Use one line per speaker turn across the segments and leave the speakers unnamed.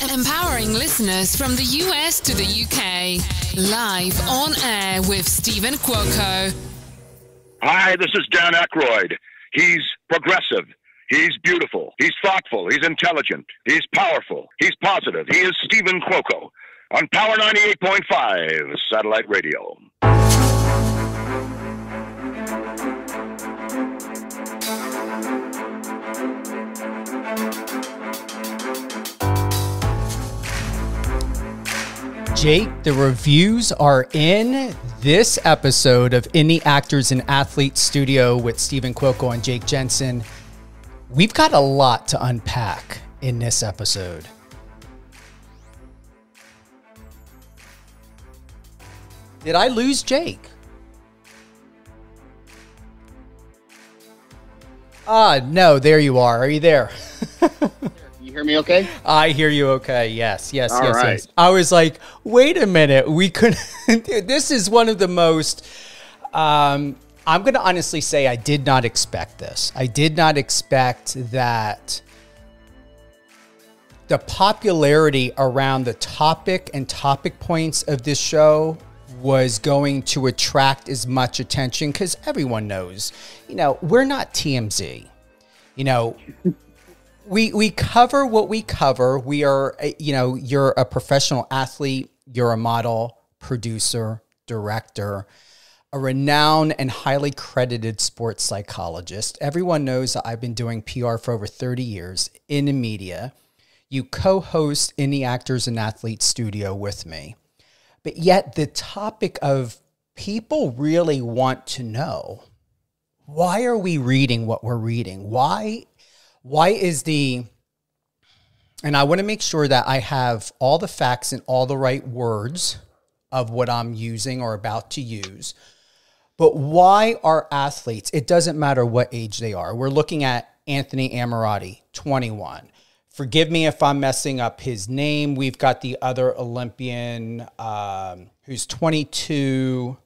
Empowering listeners from the US to the UK. Live on air with Stephen Cuoco.
Hi, this is Dan Aykroyd. He's progressive. He's beautiful. He's thoughtful. He's intelligent. He's powerful. He's positive. He is Stephen Cuoco on Power 98.5 Satellite Radio.
Jake, the reviews are in this episode of In the Actors and Athletes Studio with Stephen Cuoco and Jake Jensen. We've got a lot to unpack in this episode. Did I lose Jake? No, there you are. Are you there?
You hear me okay?
I hear you okay. Yes.
All right.
Yes. I was like, wait a minute. We couldn't. This is one of the most, I'm going to honestly say I did not expect this. I did not expect that the popularity around the topic and topic points of this show was going to attract as much attention, because everyone knows, we're not TMZ. We cover what we cover. We are, you're a professional athlete, you're a model, producer, director, a renowned and highly credited sports psychologist. Everyone knows that I've been doing PR for over 30 years in the media. You co-host In the Actors and Athletes Studio with me. But yet the topic of people really want to know, why are we reading what we're reading? Why is and I want to make sure that I have all the facts and all the right words of what I'm using or about to use. But why are athletes, it doesn't matter what age they are. We're looking at Anthony Ammirati, 21. Forgive me if I'm messing up his name. We've got the other Olympian who's 22.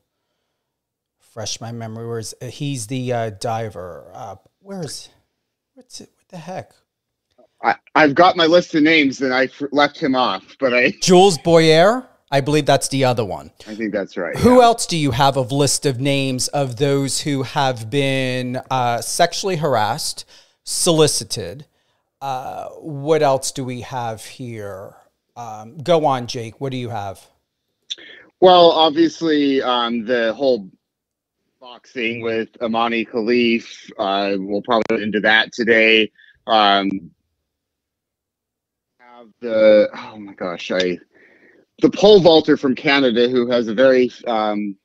Fresh my memory. He's the diver. What the heck?
I've got my list of names and I left him off, but
Jules Boyer, I believe that's the other one.
I think that's right.
Who else do you have of list of names of those who have been sexually harassed, solicited? What else do we have here? Go on, Jake. What do you have?
Well, obviously, the whole boxing with Amani Khalif, we'll probably get into that today. Have the pole vaulter from Canada, who has a very apparently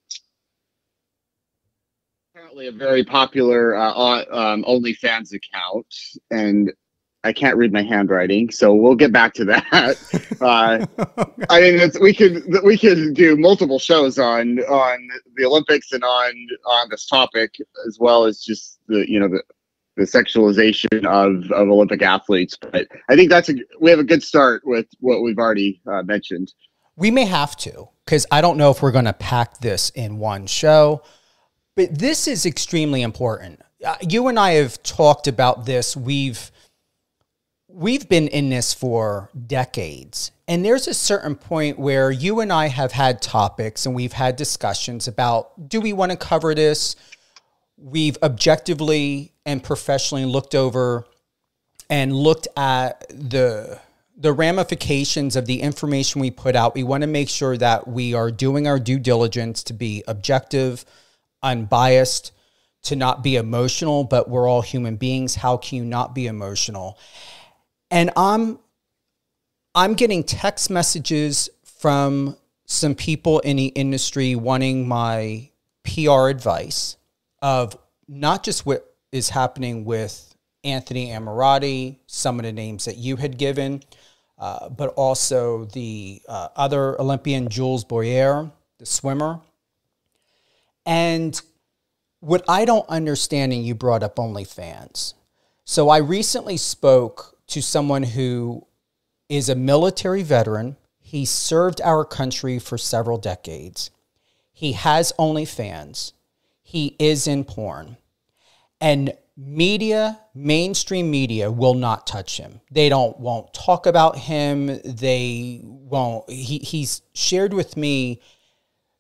a very popular OnlyFans account, and I can't read my handwriting, so we'll get back to that. I mean, we could do multiple shows on the Olympics and on this topic, as well as just the sexualization of Olympic athletes. But I think we have a good start with what we've already mentioned.
We may have to, because I don't know if we're going to pack this in one show, but this is extremely important. You and I have talked about this. We've been in this for decades, and there's a certain point where you and I have had topics and we've had discussions about, do we want to cover this? We've objectively and professionally looked over and looked at the ramifications of the information we put out. We want to make sure that we are doing our due diligence to be objective, unbiased, to not be emotional, but we're all human beings. How can you not be emotional? And I'm getting text messages from some people in the industry wanting my PR advice of not just what is happening with Anthony Ammirati, some of the names that you had given, but also the other Olympian, Jules Boyer, the swimmer. And what I don't understand, and you brought up OnlyFans. So I recently spoke to someone who is a military veteran. He served our country for several decades. He has OnlyFans. He is in porn. And Media, mainstream media will not touch him. They won't talk about him. They won't. He's shared with me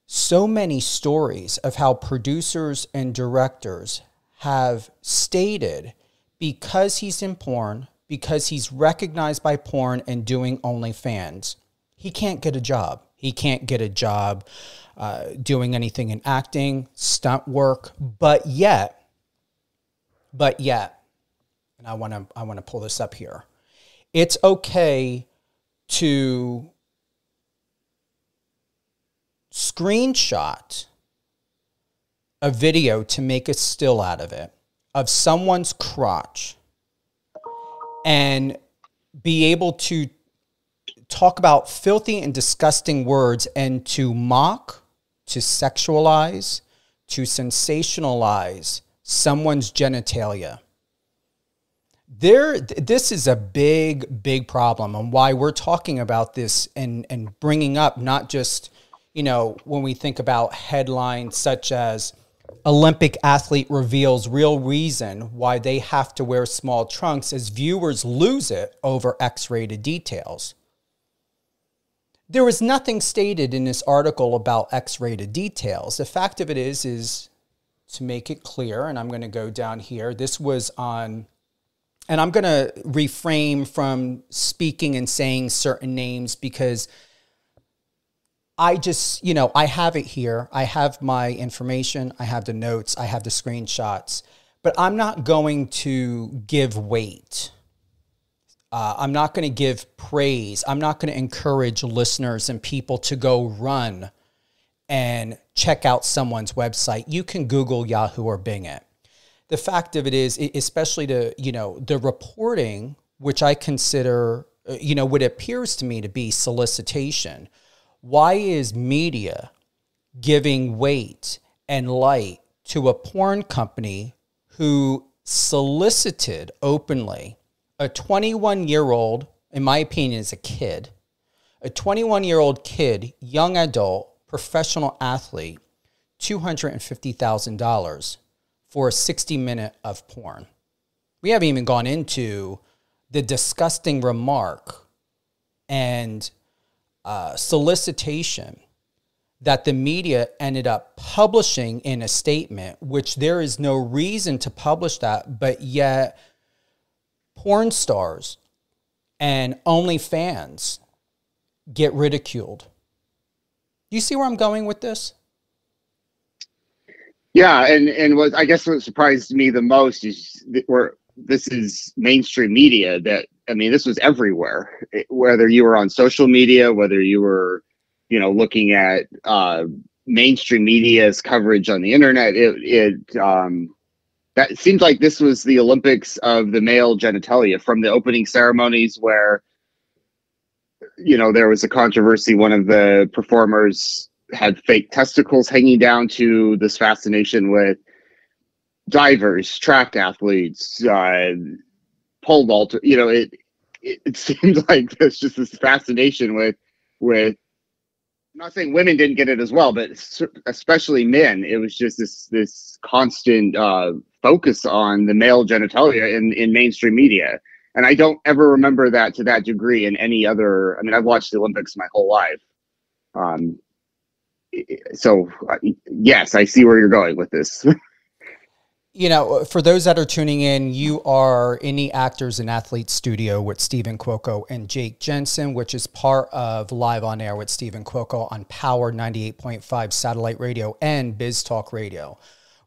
so many stories of how producers and directors have stated, because he's in porn, because he's recognized by porn and doing OnlyFans, he can't get a job. He can't get a job doing anything in acting, stunt work, but yet, and I want to pull this up here. It's okay to screenshot a video to make a still out of it of someone's crotch and be able to talk about filthy and disgusting words and to mock, to sexualize, to sensationalize someone's genitalia. This is a big problem, and why we're talking about this and bringing up not just, when we think about headlines such as Olympic athlete reveals real reason why they have to wear small trunks as viewers lose it over X-rated details. There was nothing stated in this article about X-rated details. The fact of it is to make it clear, and I'm going to go down here. This was on, and I'm going to refrain from speaking and saying certain names because I just, I have it here. I have my information. I have the notes. I have the screenshots. But I'm not going to give weight. I'm not going to give praise. I'm not going to encourage listeners and people to go run and check out someone's website. You can Google, Yahoo, or Bing it. The fact of it is, especially the reporting, which I consider, what appears to me to be solicitation. Why is media giving weight and light to a porn company who solicited openly a 21-year-old, in my opinion, is a kid, a 21-year-old kid, young adult, professional athlete, $250,000 for a 60-minute of porn? We haven't even gone into the disgusting remark and solicitation that the media ended up publishing in a statement, which there is no reason to publish that, but yet porn stars and OnlyFans get ridiculed. You see where I'm going with this?
Yeah, and what I guess what surprised me the most is this is mainstream media. This was everywhere. Whether you were on social media, whether you were, looking at mainstream media's coverage on the internet, that seems like this was the Olympics of the male genitalia, from the opening ceremonies where, there was a controversy. One of the performers had fake testicles hanging down, to this fascination with divers, track athletes, pole vaulter. It seems like there's just this fascination with. I'm not saying women didn't get it as well, but especially men. It was just this constant focus on the male genitalia in mainstream media. And I don't ever remember that to that degree in any other. I've watched the Olympics my whole life. So yes, I see where you're going with this.
For those that are tuning in, you are in the Actors and Athletes Studio with Stephen Cuoco and Jake Jensen, which is part of Live on Air with Stephen Cuoco on Power 98.5 satellite radio and Biz Talk Radio.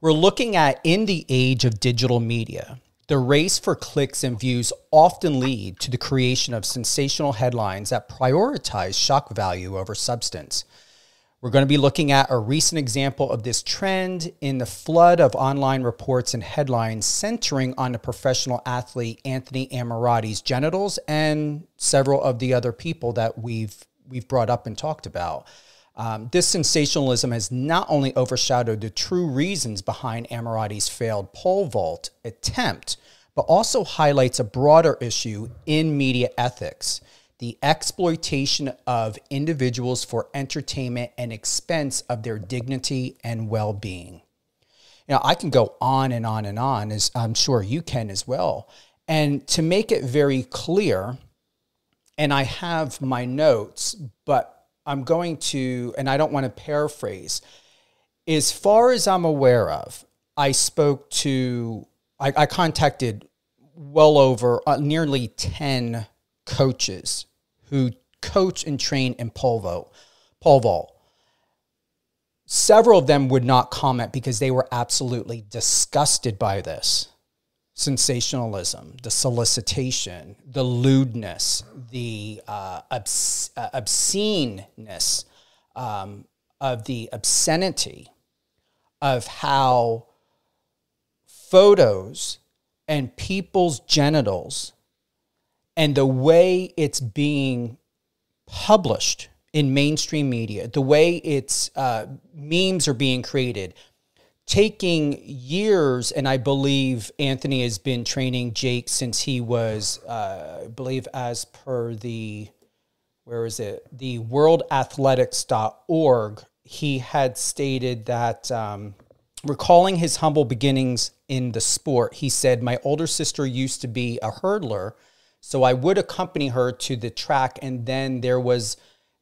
We're looking at, in the age of digital media, the race for clicks and views often lead to the creation of sensational headlines that prioritize shock value over substance. We're going to be looking at a recent example of this trend in the flood of online reports and headlines centering on the professional athlete Anthony Ammirati's genitals and several of the other people that we've brought up and talked about. This sensationalism has not only overshadowed the true reasons behind Ammirati's failed pole vault attempt, but also highlights a broader issue in media ethics: the exploitation of individuals for entertainment and expense of their dignity and well-being. You know, I can go on and on and on, as I'm sure you can as well. And to make it very clear, and I have my notes, but I'm going to, and I don't want to paraphrase, as far as I'm aware of, I contacted well over nearly 10 coaches who coach and train in pole vault. Several of them would not comment because they were absolutely disgusted by this. Sensationalism, the solicitation, the lewdness, the obsceneness of the obscenity of how photos and people's genitals and the way it's being published in mainstream media, the way it's memes are being created, taking years. And I believe Anthony has been training Jake since he was, I believe, as per the, where is it? The worldathletics.org, he had stated that, recalling his humble beginnings in the sport, he said, my older sister used to be a hurdler, so I would accompany her to the track, and then there was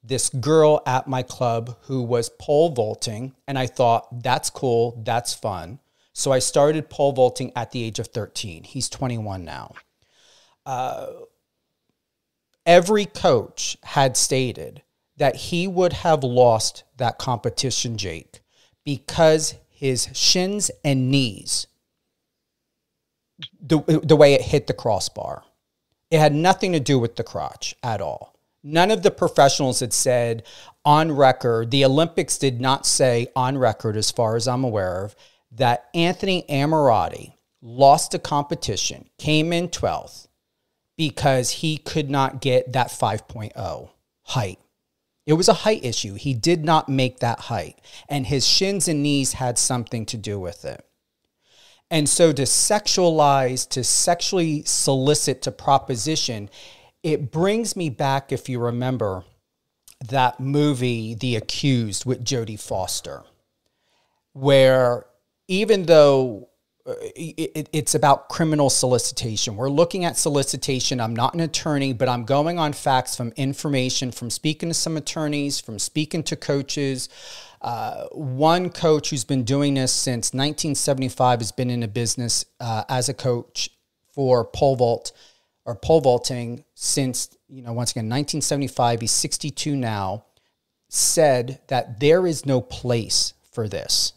this girl at my club who was pole vaulting, and I thought, that's cool, that's fun. So I started pole vaulting at the age of 13. He's 21 now. Every coach had stated that he would have lost that competition, Jake, because his shins and knees, the way it hit the crossbar. It had nothing to do with the crotch at all. None of the professionals had said on record, the Olympics did not say on record, as far as I'm aware of, that Anthony Ammirati lost a competition, came in 12th, because he could not get that 5.0 height. It was a height issue. He did not make that height, and his shins and knees had something to do with it. And so to sexualize, to sexually solicit, to proposition, it brings me back, if you remember, that movie, The Accused, with Jodie Foster, where even though it's about criminal solicitation, we're looking at solicitation. I'm not an attorney, but I'm going on facts from information, from speaking to some attorneys, from speaking to coaches. One coach who's been doing this since 1975 has been in the business as a coach for pole vaulting since, once again, 1975. He's 62 now, said that there is no place for this.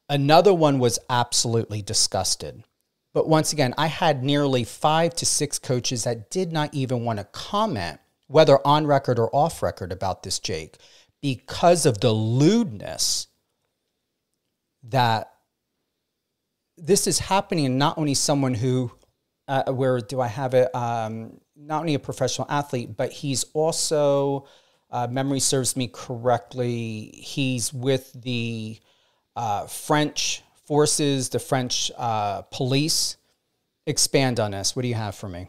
Another one was absolutely disgusted. But once again, I had nearly 5 to 6 coaches that did not even want to comment, whether on record or off record, about this, Jake, because of the lewdness that this is happening in not only someone who, where do I have it? Not only a professional athlete, but he's also, memory serves me correctly, he's with the French forces, the French police. Expand on this. What do you have for me?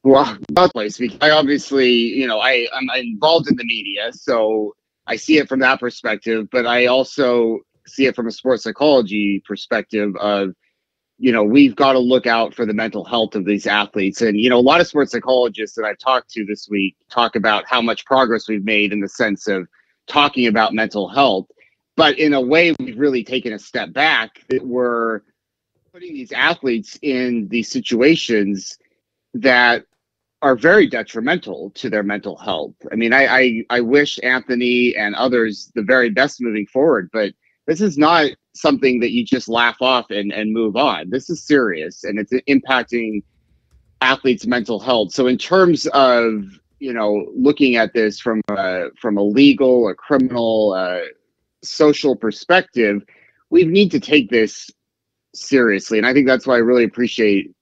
Well, that place. I obviously, I'm involved in the media, so I see it from that perspective. But I also see it from a sports psychology perspective of, we've got to look out for the mental health of these athletes. And, a lot of sports psychologists that I've talked to this week talk about how much progress we've made in the sense of talking about mental health. But in a way, we've really taken a step back, that we're putting these athletes in these situations that are very detrimental to their mental health. I mean, I wish Anthony and others the very best moving forward, but this is not something that you just laugh off and move on. This is serious, and it's impacting athletes' mental health. So in terms of, looking at this from a legal, a criminal, social perspective, we need to take this seriously. And I think that's why I really appreciate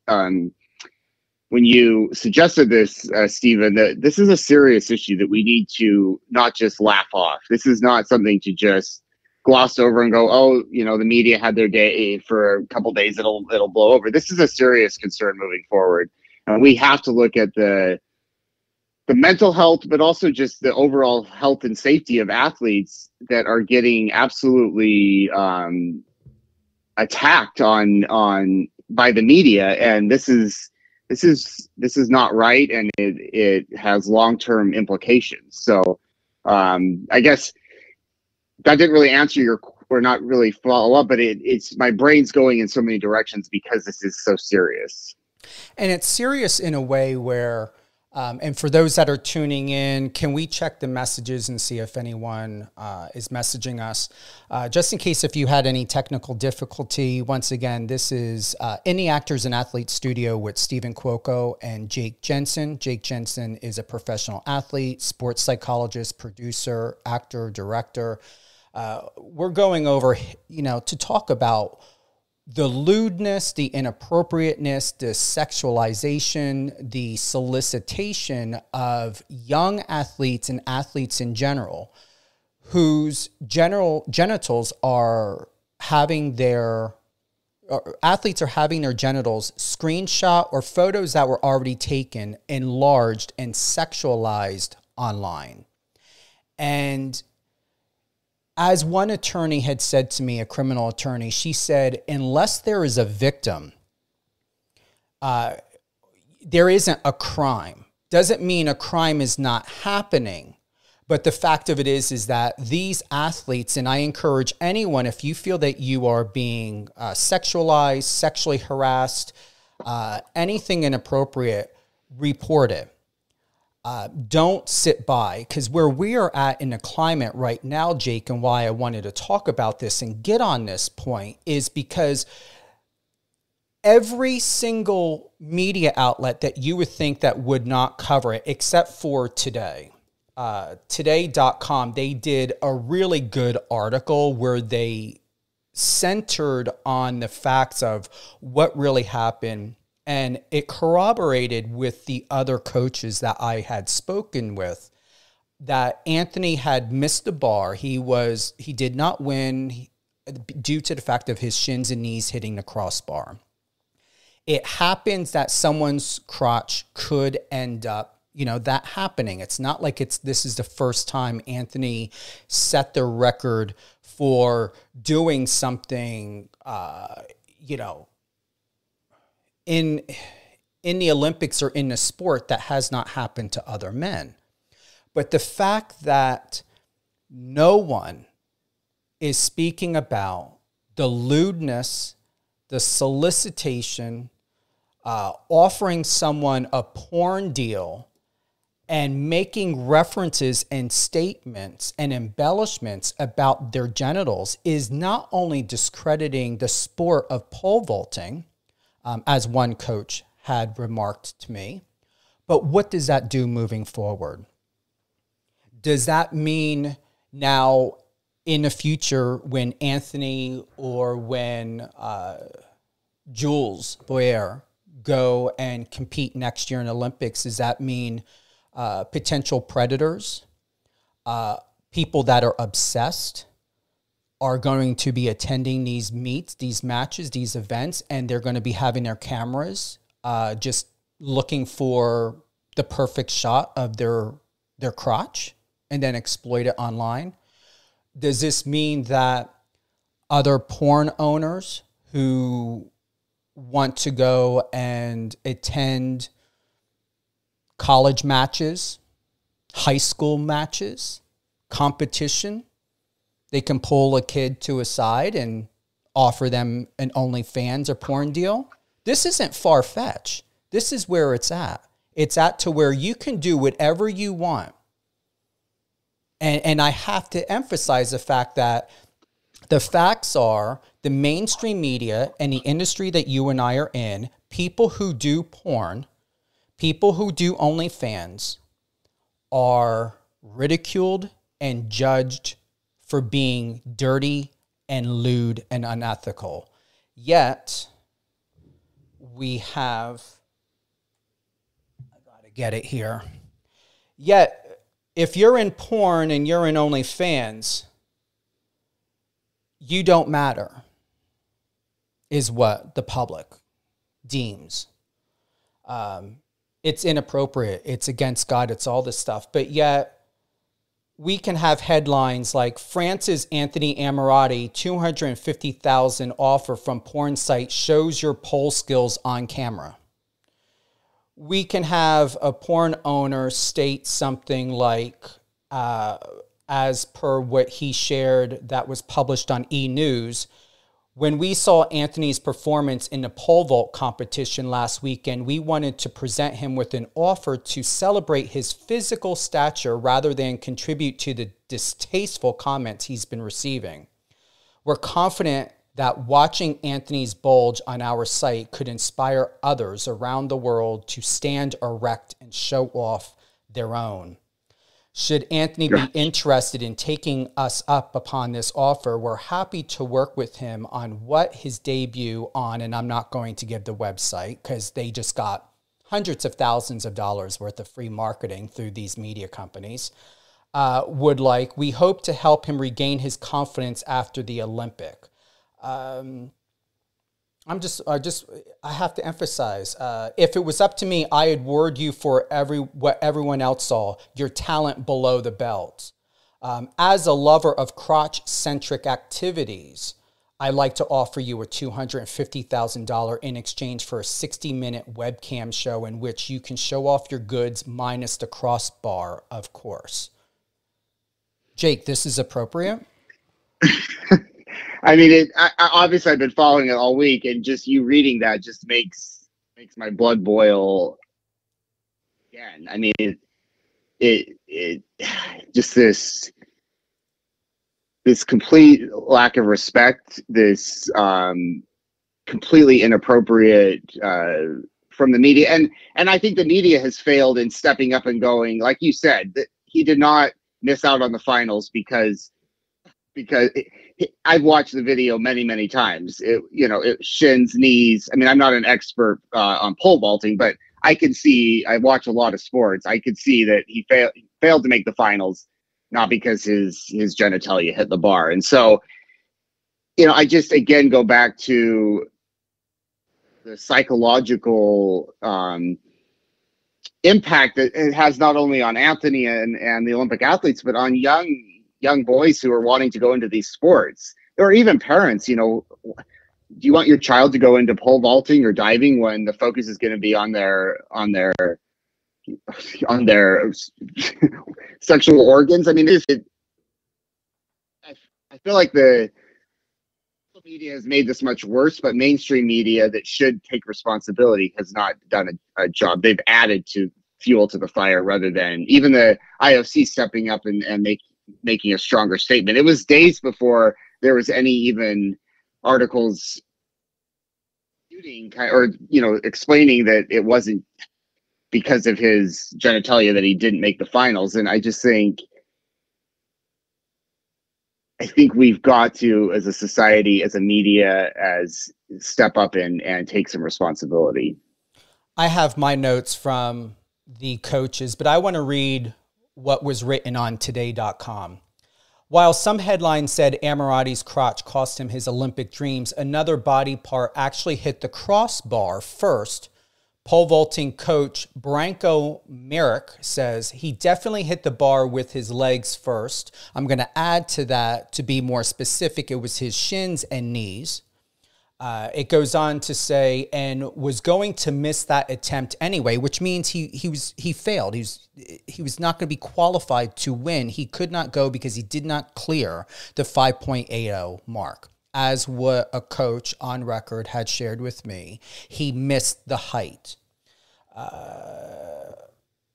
when you suggested this, Stephen, that this is a serious issue that we need to not just laugh off. This is not something to just gloss over and go, oh, the media had their day for a couple of days, it'll blow over. This is a serious concern moving forward. And we have to look at the the mental health, but also just the overall health and safety of athletes that are getting absolutely attacked on by the media, and this is not right, and it has long-term implications. So I guess that didn't really answer your, or not really follow up, but it's my brain's going in so many directions because this is so serious.
And it's serious in a way where, and for those that are tuning in, can we check the messages and see if anyone is messaging us? Just in case if you had any technical difficulty, once again, this is in the Actors and Athletes Studio with Stephen Cuoco and Jake Jensen. Jake Jensen is a professional athlete, sports psychologist, producer, actor, director. We're going over, to talk about the lewdness, the inappropriateness, the sexualization, the solicitation of young athletes and athletes in general, whose genitals are having their, athletes are having their genitals screenshot, or photos that were already taken, enlarged and sexualized online. And as one attorney had said to me, a criminal attorney, she said, unless there is a victim, there isn't a crime. Doesn't mean a crime is not happening. But the fact of it is that these athletes, and I encourage anyone, if you feel that you are being sexualized, sexually harassed, anything inappropriate, report it. Don't sit by, because where we are at in the climate right now, Jake, and why I wanted to talk about this and get on this point is because every single media outlet that you would think that would not cover it, except for Today, today.com, they did a really good article where they centered on the facts of what really happened. And it corroborated with the other coaches that I had spoken with that Anthony had missed the bar. He did not win due to the fact of his shins and knees hitting the crossbar. It happens that someone's crotch could end up, that happening. It's not like this is the first time Anthony set the record for doing something, in the Olympics or in the sport that has not happened to other men. But the fact that no one is speaking about the lewdness, the solicitation, offering someone a porn deal and making references and statements and embellishments about their genitals is not only discrediting the sport of pole vaulting, as one coach had remarked to me. But what does that do moving forward? Does that mean now in the future when Anthony or when Jules Boyer go and compete next year in Olympics, does that mean potential predators, people that are obsessed, are going to be attending these meets, these matches, these events, and they're going to be having their cameras just looking for the perfect shot of their crotch and then exploit it online? Does this mean that other porn owners who want to go and attend college matches, high school matches, competition, they can pull a kid to a side and offer them an OnlyFans or porn deal? This isn't far-fetched. This is where it's at. It's at to where you can do whatever you want. And I have to emphasize the fact that the facts are the mainstream media and the industry that you and I are in, people who do porn, people who do OnlyFans are ridiculed and judged for being dirty and lewd and unethical. Yet, we have, I gotta get it here. Yet, if you're in porn and you're in OnlyFans, you don't matter, is what the public deems. It's inappropriate. It's against God. It's all this stuff. But yet we can have headlines like France's Anthony Ammirati, 250,000 offer from porn site shows your pole skills on camera. We can have a porn owner state something like, as per what he shared that was published on E! News, when we saw Anthony's performance in the pole vault competition last weekend, we wanted to present him with an offer to celebrate his physical stature rather than contribute to the distasteful comments he's been receiving. We're confident that watching Anthony's bulge on our site could inspire others around the world to stand erect and show off their own. Should Anthony be interested in taking us up upon this offer, we're happy to work with him on what his debut on, and I'm not going to give the website because they just got hundreds of thousands of dollars worth of free marketing through these media companies, would like. We hope to help him regain his confidence after the Olympic. I have to emphasize, if it was up to me, I would award you for what everyone else saw, your talent below the belt. As a lover of crotch-centric activities, I'd like to offer you a $250,000 in exchange for a 60-minute webcam show in which you can show off your goods minus the crossbar, of course. Jake, this is appropriate?
I mean, obviously I've been following it all week, and just you reading that just makes my blood boil again. I mean, it just this complete lack of respect, this completely inappropriate from the media, and I think the media has failed in stepping up and going, like you said, that he did not miss out on the finals because I've watched the video many times. It shins, knees. I mean, I'm not an expert on pole vaulting, but I watch a lot of sports. I could see that he failed to make the finals, not because his genitalia hit the bar. And so, I just again go back to the psychological impact that it has not only on Anthony and the Olympic athletes, but on young boys who are wanting to go into these sports, or even parents. Do you want your child to go into pole vaulting or diving when the focus is going to be on their sexual organs? I mean, I feel like the social media has made this much worse, but mainstream media that should take responsibility has not done a job. They've added to fuel to the fire rather than even the IOC stepping up and making a stronger statement. It was days before there was any even articles explaining that it wasn't because of his genitalia that he didn't make the finals. And I think we've got to, as a society, as a media, step up and take some responsibility.
I have my notes from the coaches, but I want to read what was written on today.com. While some headlines said Ammirati's crotch cost him his Olympic dreams, another body part actually hit the crossbar first. Pole vaulting coach Branko Merrick says he definitely hit the bar with his legs first. I'm going to add to that, to be more specific, it was his shins and knees. It goes on to say, and was going to miss that attempt anyway, which means he failed. He was not going to be qualified to win. He could not go because he did not clear the 5.80 mark. As what a coach on record had shared with me, he missed the height.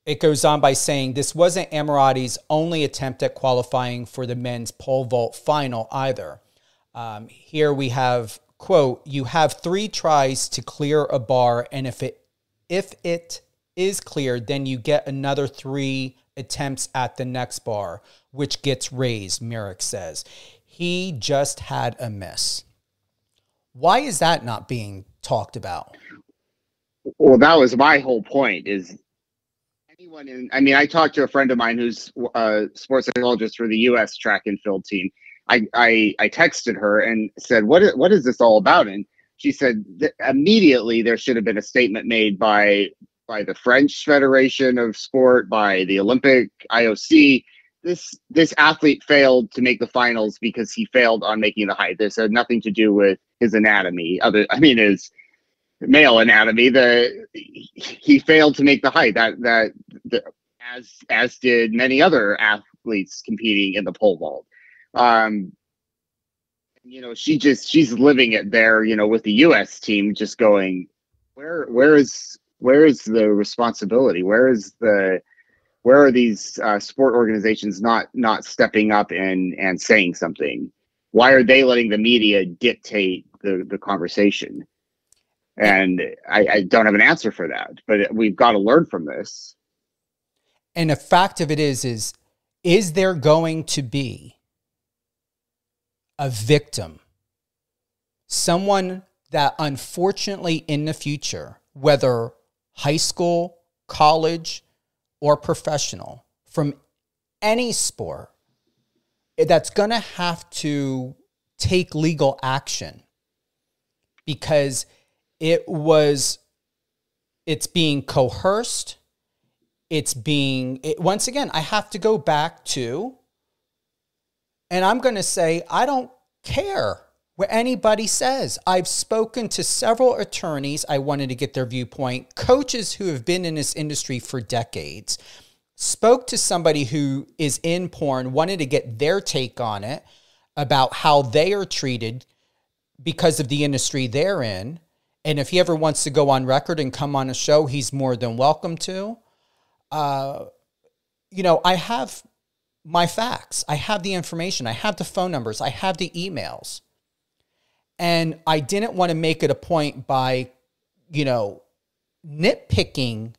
It goes on by saying this wasn't Ammirati's only attempt at qualifying for the men's pole vault final either. Here we have, quote, you have 3 tries to clear a bar, and if it is cleared, then you get another 3 attempts at the next bar, which gets raised, Merrick says. He just had a miss. Why is that not being talked about?
Well, that was my whole point. Is anyone I talked to a friend of mine who's a sports psychologist for the U.S. track and field team. I texted her and said, what is this all about? And she said that immediately there should have been a statement made by by the French Federation of Sport, by the Olympic IOC. This athlete failed to make the finals because he failed on making the height. This had nothing to do with his anatomy. His male anatomy. He failed to make the height. As did many other athletes competing in the pole vault. She's living it there, with the U.S. team, just going, where is the responsibility? Where are these sport organizations not stepping up and saying something? Why are they letting the media dictate the conversation? And I don't have an answer for that, but we've got to learn from this.
And the fact of it is there going to be a victim, someone that unfortunately in the future, whether high school, college, or professional, from any sport, that's going to have to take legal action because it's being coerced. Once again, I have to go back to, and I'm going to say, I don't care what anybody says. I've spoken to several attorneys. I wanted to get their viewpoint. Coaches who have been in this industry for decades. Spoke to somebody who is in porn, wanted to get their take on it, about how they are treated because of the industry they're in. And if he ever wants to go on record and come on a show, he's more than welcome to. I have my facts. I have the information. I have the phone numbers. I have the emails. And I didn't want to make it a point by, nitpicking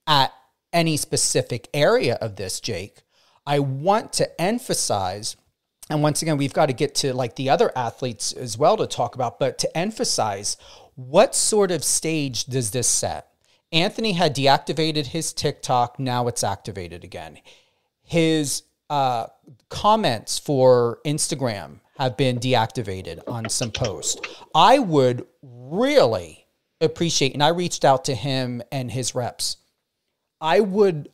at any specific area of this, Jake. I want to emphasize, and once again, we've got to get to like the other athletes as well to talk about, but to emphasize what sort of stage does this set? Anthony had deactivated his TikTok. Now it's activated again. His comments for Instagram have been deactivated on some posts. I would really appreciate, and I reached out to him and his reps. I would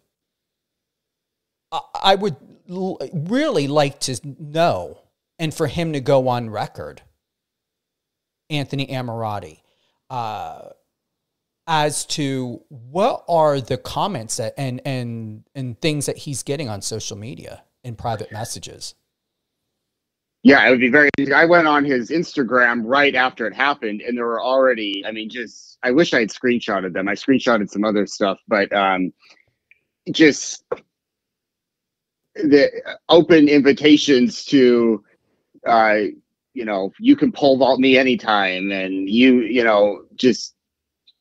really like to know, and for him to go on record, Anthony Ammirati, as to what are the comments that, and things that he's getting on social media in private messages.
Yeah, it would be I went on his Instagram right after it happened, and there were already, I wish I had screenshotted them. I screenshotted some other stuff, but just the open invitations to, you can pole vault me anytime, and just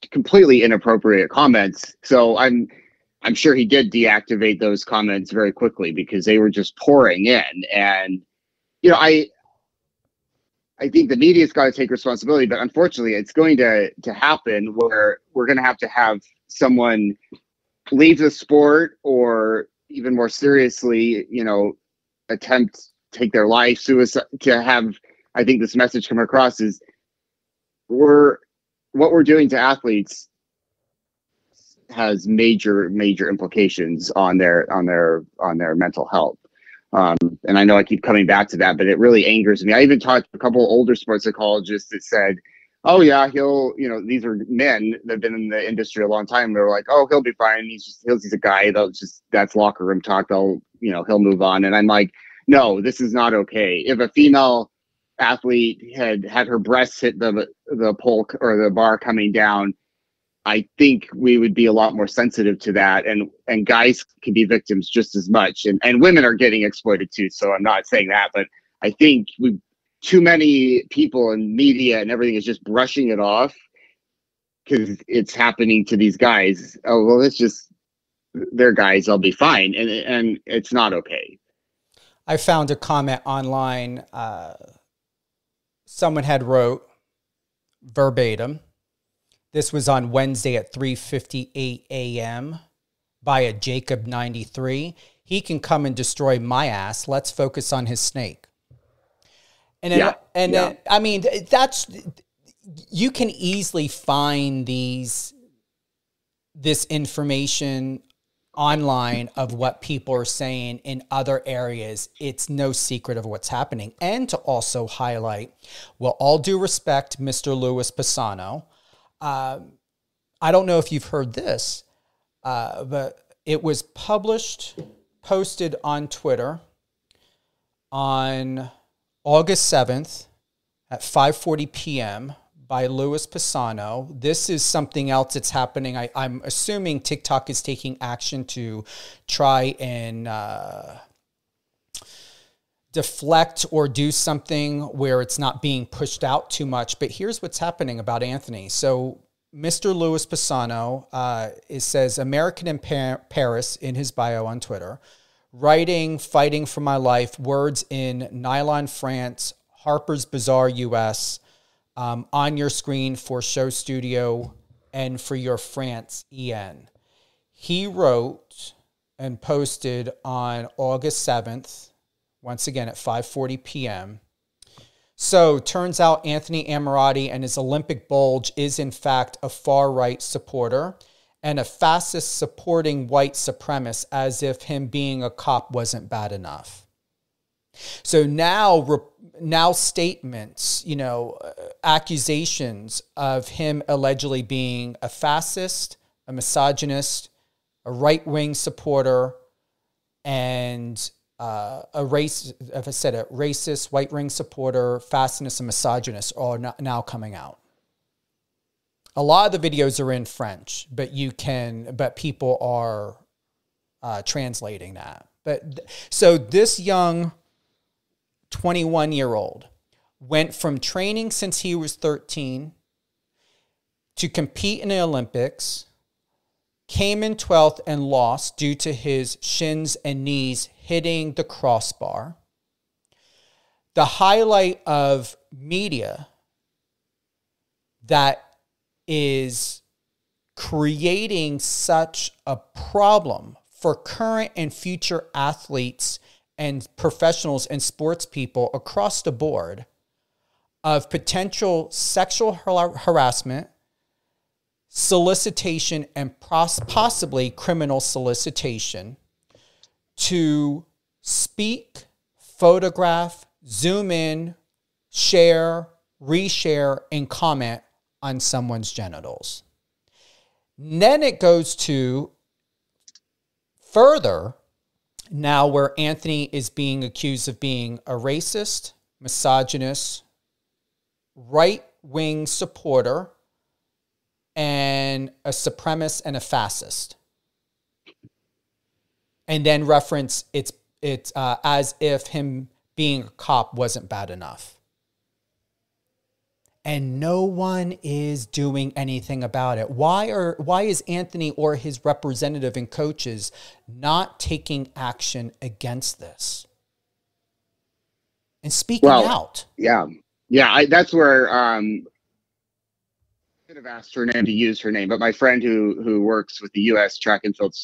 completely inappropriate comments. So I'm sure he did deactivate those comments very quickly because they were just pouring in. And I think the media's got to take responsibility, but unfortunately it's going to happen where we're going to have someone leave the sport, or even more seriously, attempt to take their life, suicide, to have, I think this message come across is what we're doing to athletes has major implications on their mental health. And I know I keep coming back to that, but it really angers me. I even talked to a couple older sports psychologists that said, oh yeah, these are men that have been in the industry a long time. They're like, oh, he'll be fine. He's a guy. That's locker room talk. He'll move on. And I'm like, no, this is not okay. If a female athlete had her breasts hit the pole or the bar coming down, I think we would be a lot more sensitive to that, and guys can be victims just as much, and women are getting exploited too. So I'm not saying that, but I think too many people in media and everything is just brushing it off because it's happening to these guys. Oh, well, it's just, they're guys, I'll be fine, and it's not okay.
I found a comment online. Someone had wrote verbatim. This was on Wednesday at 3:58 a.m. by a Jacob 93. He can come and destroy my ass. Let's focus on his snake. And that's, you can easily find these this information online of what people are saying in other areas. It's no secret of what's happening. And to also highlight, well, all due respect, Mr. Louis Pisano, I don't know if you've heard this, but it was posted on Twitter on August 7th at 5:40 p.m. by Louis Pisano. This is something else that's happening. I'm assuming TikTok is taking action to try and deflect or do something where it's not being pushed out too much. But here's what's happening about Anthony. So Mr. Louis Pisano, it says, American in Paris in his bio on Twitter, writing, fighting for my life, words in Nylon, France, Harper's Bazaar, US, on your screen for Show Studio and for your France, EN. He wrote and posted on August 7th, once again at 5:40 p.m. So turns out Anthony Ammirati and his Olympic bulge is in fact a far-right supporter and a fascist supporting white supremacist, as if him being a cop wasn't bad enough. So now statements, accusations of him allegedly being a fascist, a misogynist, a right-wing supporter, and a racist, right-wing supporter, fascist, and misogynist are now coming out. A lot of the videos are in French, but people are translating that. So this young 21-year-old went from training since he was 13 to compete in the Olympics, came in 12th and lost due to his shins and knees hitting the crossbar. The highlight of media that is creating such a problem for current and future athletes and professionals and sports people across the board of potential sexual harassment, solicitation, and possibly criminal solicitation to speak, photograph, zoom in, share, reshare, and comment on someone's genitals. Then it goes to further now where Anthony is being accused of being a racist, misogynist, right-wing supporter, and a supremacist and a fascist. And then reference it's as if him being a cop wasn't bad enough. And no one is doing anything about it. Why is Anthony or his representative and coaches not taking action against this and speaking out?
Yeah. That's where I could have asked her name to use her name, but my friend who works with the U.S. track and field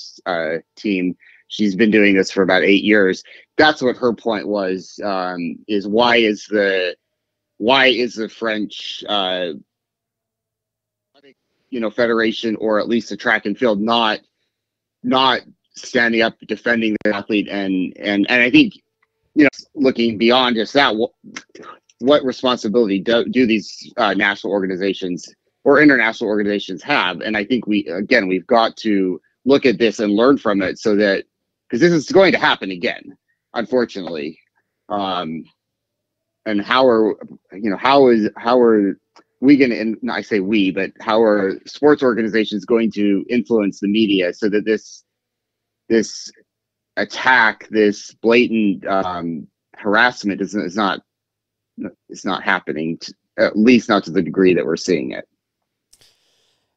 team, she's been doing this for about 8 years. That's what her point was. Is why is the French, federation, or at least the track and field, not standing up, defending the athlete, and I think, looking beyond just that, what responsibility do these national organizations or international organizations have? And I think we've got to look at this and learn from it, so that, because this is going to happen again, unfortunately. And how are we going to, and I say we, but how are sports organizations going to influence the media so that this attack, this blatant harassment is not happening, at least not to the degree that we're seeing it.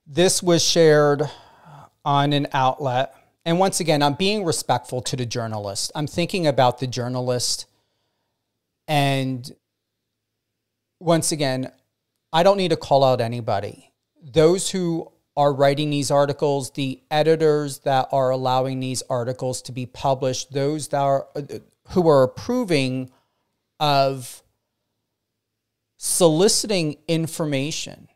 This was shared on an outlet. And once again, I'm being respectful to the journalist. I'm thinking about the journalist. And once again, I don't need to call out anybody. Those who are writing these articles, the editors that are allowing these articles to be published, those that who are approving of soliciting information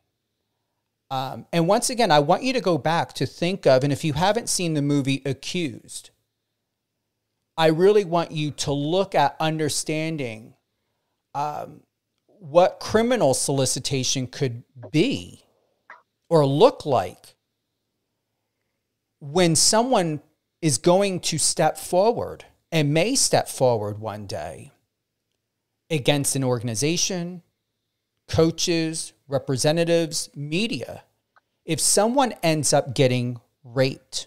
And once again, I want you to go back to think of, and if you haven't seen the movie Accused, I really want you to look at understanding what criminal solicitation could be or look like when someone is going to step forward and may step forward one day against an organization, coaches, representatives, media. If someone ends up getting raped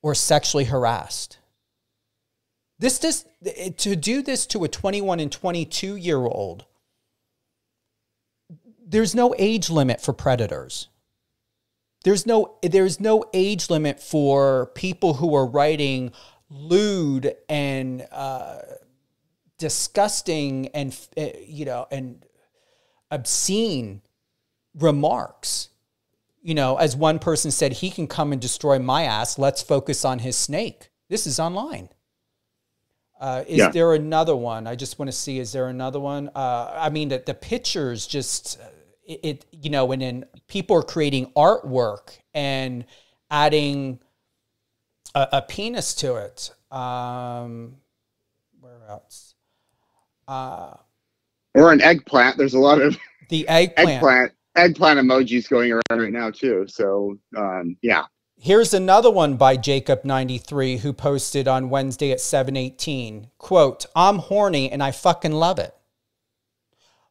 or sexually harassed, to do this to a 21 and 22-year-old, there's no age limit for predators. There's no age limit for people who are writing lewd and disgusting and and obscene remarks. As one person said, he can come and destroy my ass. Let's focus on his snake. This is online. Is there another one? I just want to see, is there another one? The pictures just, and then people are creating artwork and adding a penis to it. Where else?
Or an eggplant. There's a lot of
the eggplant
emojis going around right now too. So, yeah.
Here's another one by Jacob93 who posted on Wednesday at 7:18. Quote, "I'm horny and I fucking love it."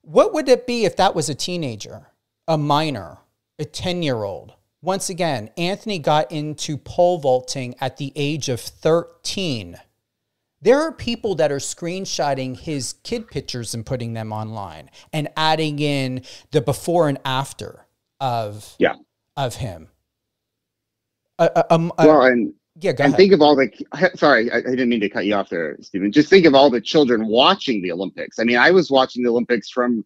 What would it be if that was a teenager, a minor, a 10-year-old? Once again, Anthony got into pole vaulting at the age of 13. There are people that are screenshotting his kid pictures and putting them online and adding in the before and after of him.
Go ahead.
Think
of all the, sorry, I didn't mean to cut you off there, Stephen. Just think of all the children watching the Olympics. I mean, I was watching the Olympics from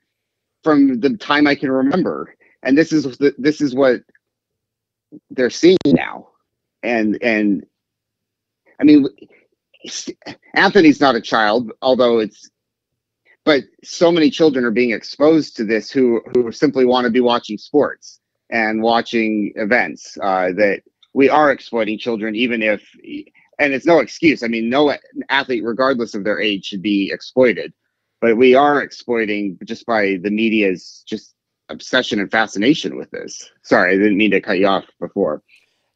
the time I can remember. And this is what they're seeing now. And I mean, Anthony's not a child, but so many children are being exposed to this who simply want to be watching sports and watching events, that we are exploiting children, and it's no excuse. I mean, no athlete, regardless of their age, should be exploited, but we are exploiting just by the media's just obsession and fascination with this. Sorry, I didn't mean to cut you off before.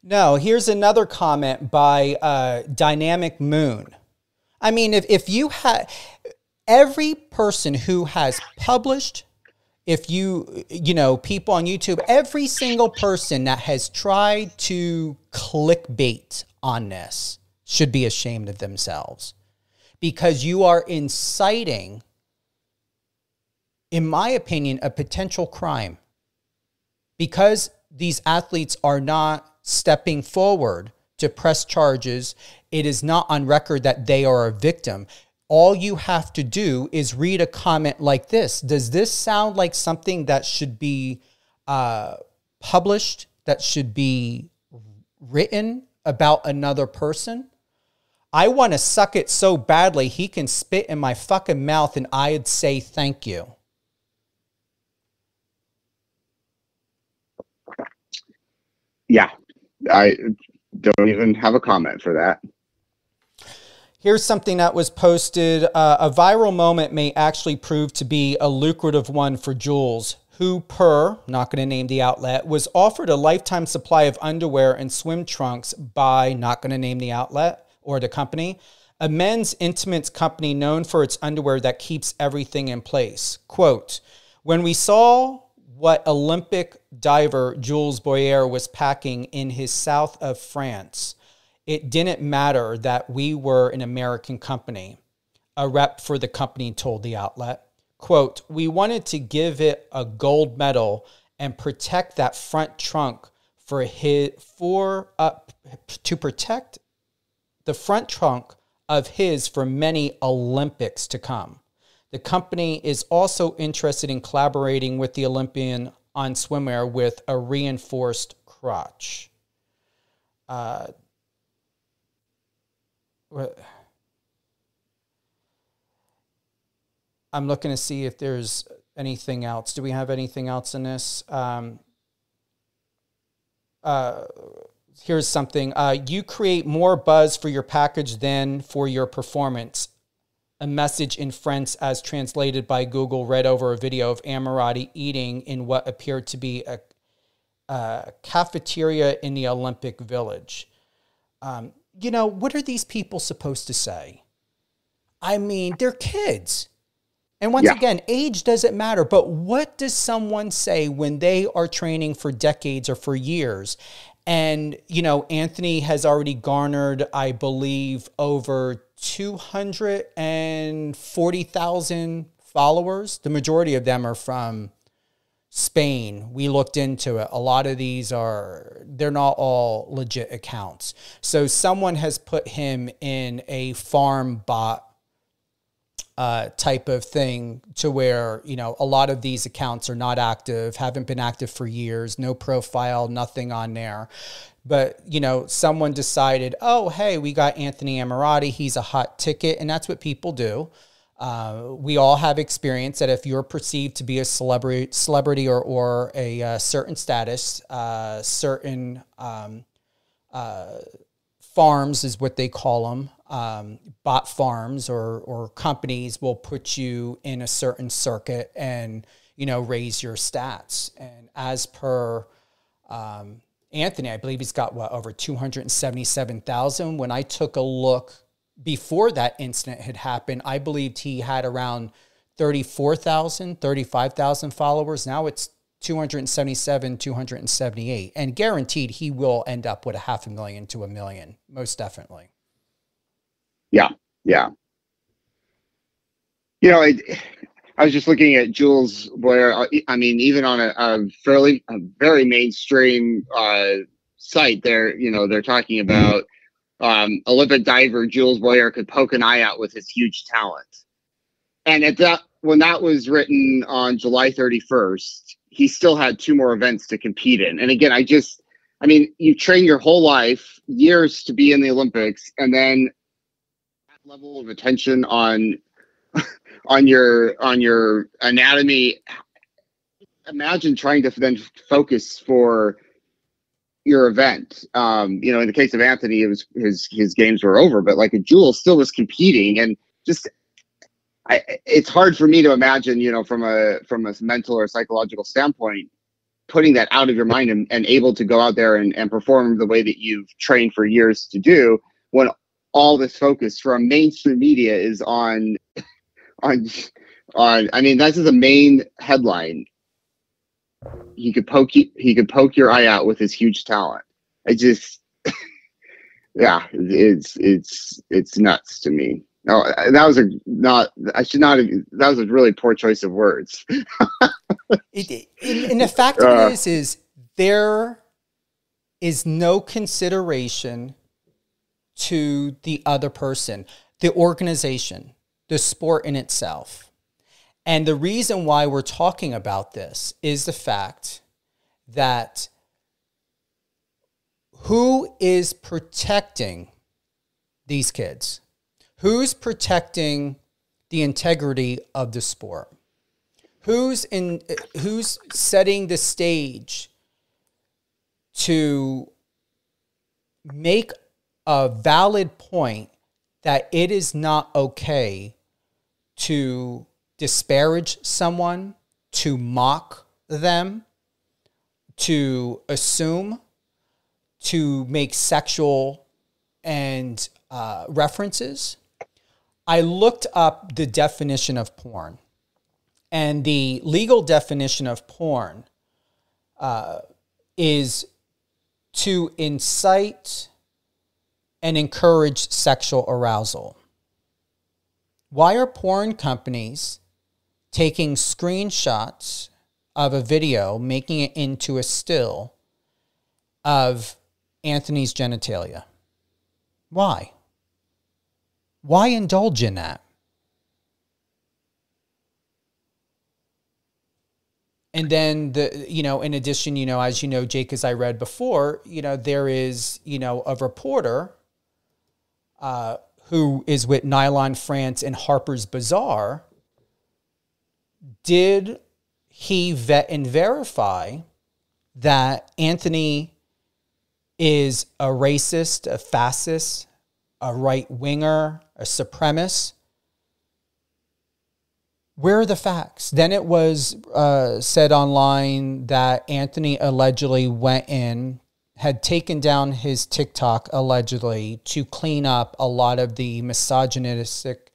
No, here's another comment by Dynamic Moon. I mean, if you had every person who has published, people on YouTube, every single person that has tried to clickbait on this should be ashamed of themselves, because you are inciting, in my opinion, a potential crime. Because these athletes are not stepping forward to press charges, it is not on record that they are a victim. All you have to do is read a comment like this. Does this sound like something that should be published, that should be written about another person? I want to suck it so badly he can spit in my fucking mouth and I'd say thank you.
Yeah, I don't even have a comment for that.
Here's something that was posted. A viral moment may actually prove to be a lucrative one for Jules, who, not going to name the outlet, was offered a lifetime supply of underwear and swim trunks by, not going to name the outlet or the company, a men's intimates company known for its underwear that keeps everything in place. Quote, "When we saw what Olympic diver Jules Boyer was packing in his south of France, it didn't matter that we were an American company," a rep for the company told the outlet. Quote, "We wanted to give it a gold medal and protect that front trunk to protect the front trunk of his for many Olympics to come. The company is also interested in collaborating with the Olympian on swimwear with a reinforced crotch." I'm looking to see if there's anything else. Do we have anything else in this? Here's something. You create more buzz for your package than for your performance. A message in French as translated by Google read over a video of Ammirati eating in what appeared to be a cafeteria in the Olympic Village. You know, what are these people supposed to say? I mean, they're kids. And once again, age doesn't matter. But what does someone say when they are training for decades or for years? And, you know, Anthony has already garnered, I believe, over 240,000 followers. The majority of them are from Spain. We looked into it. A lot of these they're not all legit accounts. So someone has put him in a farm bot type of thing to where, you know, a lot of these accounts are not active, haven't been active for years, no profile, nothing on there. But, you know, someone decided, oh, hey, we got Anthony Ammirati. He's a hot ticket. And that's what people do. We all have experience that if you're perceived to be a celebrity or a certain status, certain farms is what they call them. Bot farms or companies will put you in a certain circuit and, you know, raise your stats. And as per Anthony, I believe he's got over 277,000. When I took a look before that incident had happened, I believed he had around 34,000, 35,000 followers. Now it's 277, 278, and guaranteed he will end up with 500,000 to 1 million, most definitely.
Yeah. You know, I was just looking at Jules Boyer. I mean, even on a very mainstream site, they're talking about Olympic diver Jules Boyer could poke an eye out with his huge talent. And when that was written on July 31st, he still had 2 more events to compete in. And again, I mean, you train your whole life, years to be in the Olympics, and then that level of attention on your anatomy. Imagine trying to then focus for your event. You know, in the case of Anthony, it was his games were over, but like Jules still was competing, and just it's hard for me to imagine, you know, from a mental or psychological standpoint, putting that out of your mind and able to go out there and perform the way that you've trained for years to do, when all this focus from mainstream media is on. I mean, that's the main headline. He could poke your eye out with his huge talent. Yeah, it's nuts to me. No, that was a really poor choice of words.
And the fact of it is there is no consideration to the other person, the organization, the sport in itself. And the reason why we're talking about this is the fact that who is protecting these kids? Who's protecting the integrity of the sport? Who's setting the stage to make a valid point that it is not okay to disparage someone, to mock them, to assume, to make sexual and references? I looked up the definition of porn, and the legal definition of porn is to incite and encourage sexual arousal. Why are porn companies taking screenshots of a video, making it into a still of Anthony's genitalia? Why? Why indulge in that? And then in addition, as you know, Jake, as I read before, there is, a reporter who is with Nylon France and Harper's Bazaar, did he vet and verify that Anthony is a racist, a fascist, a right-winger, a supremacist? Where are the facts? Then it was said online that Anthony allegedly went in, had taken down his TikTok allegedly to clean up a lot of the misogynistic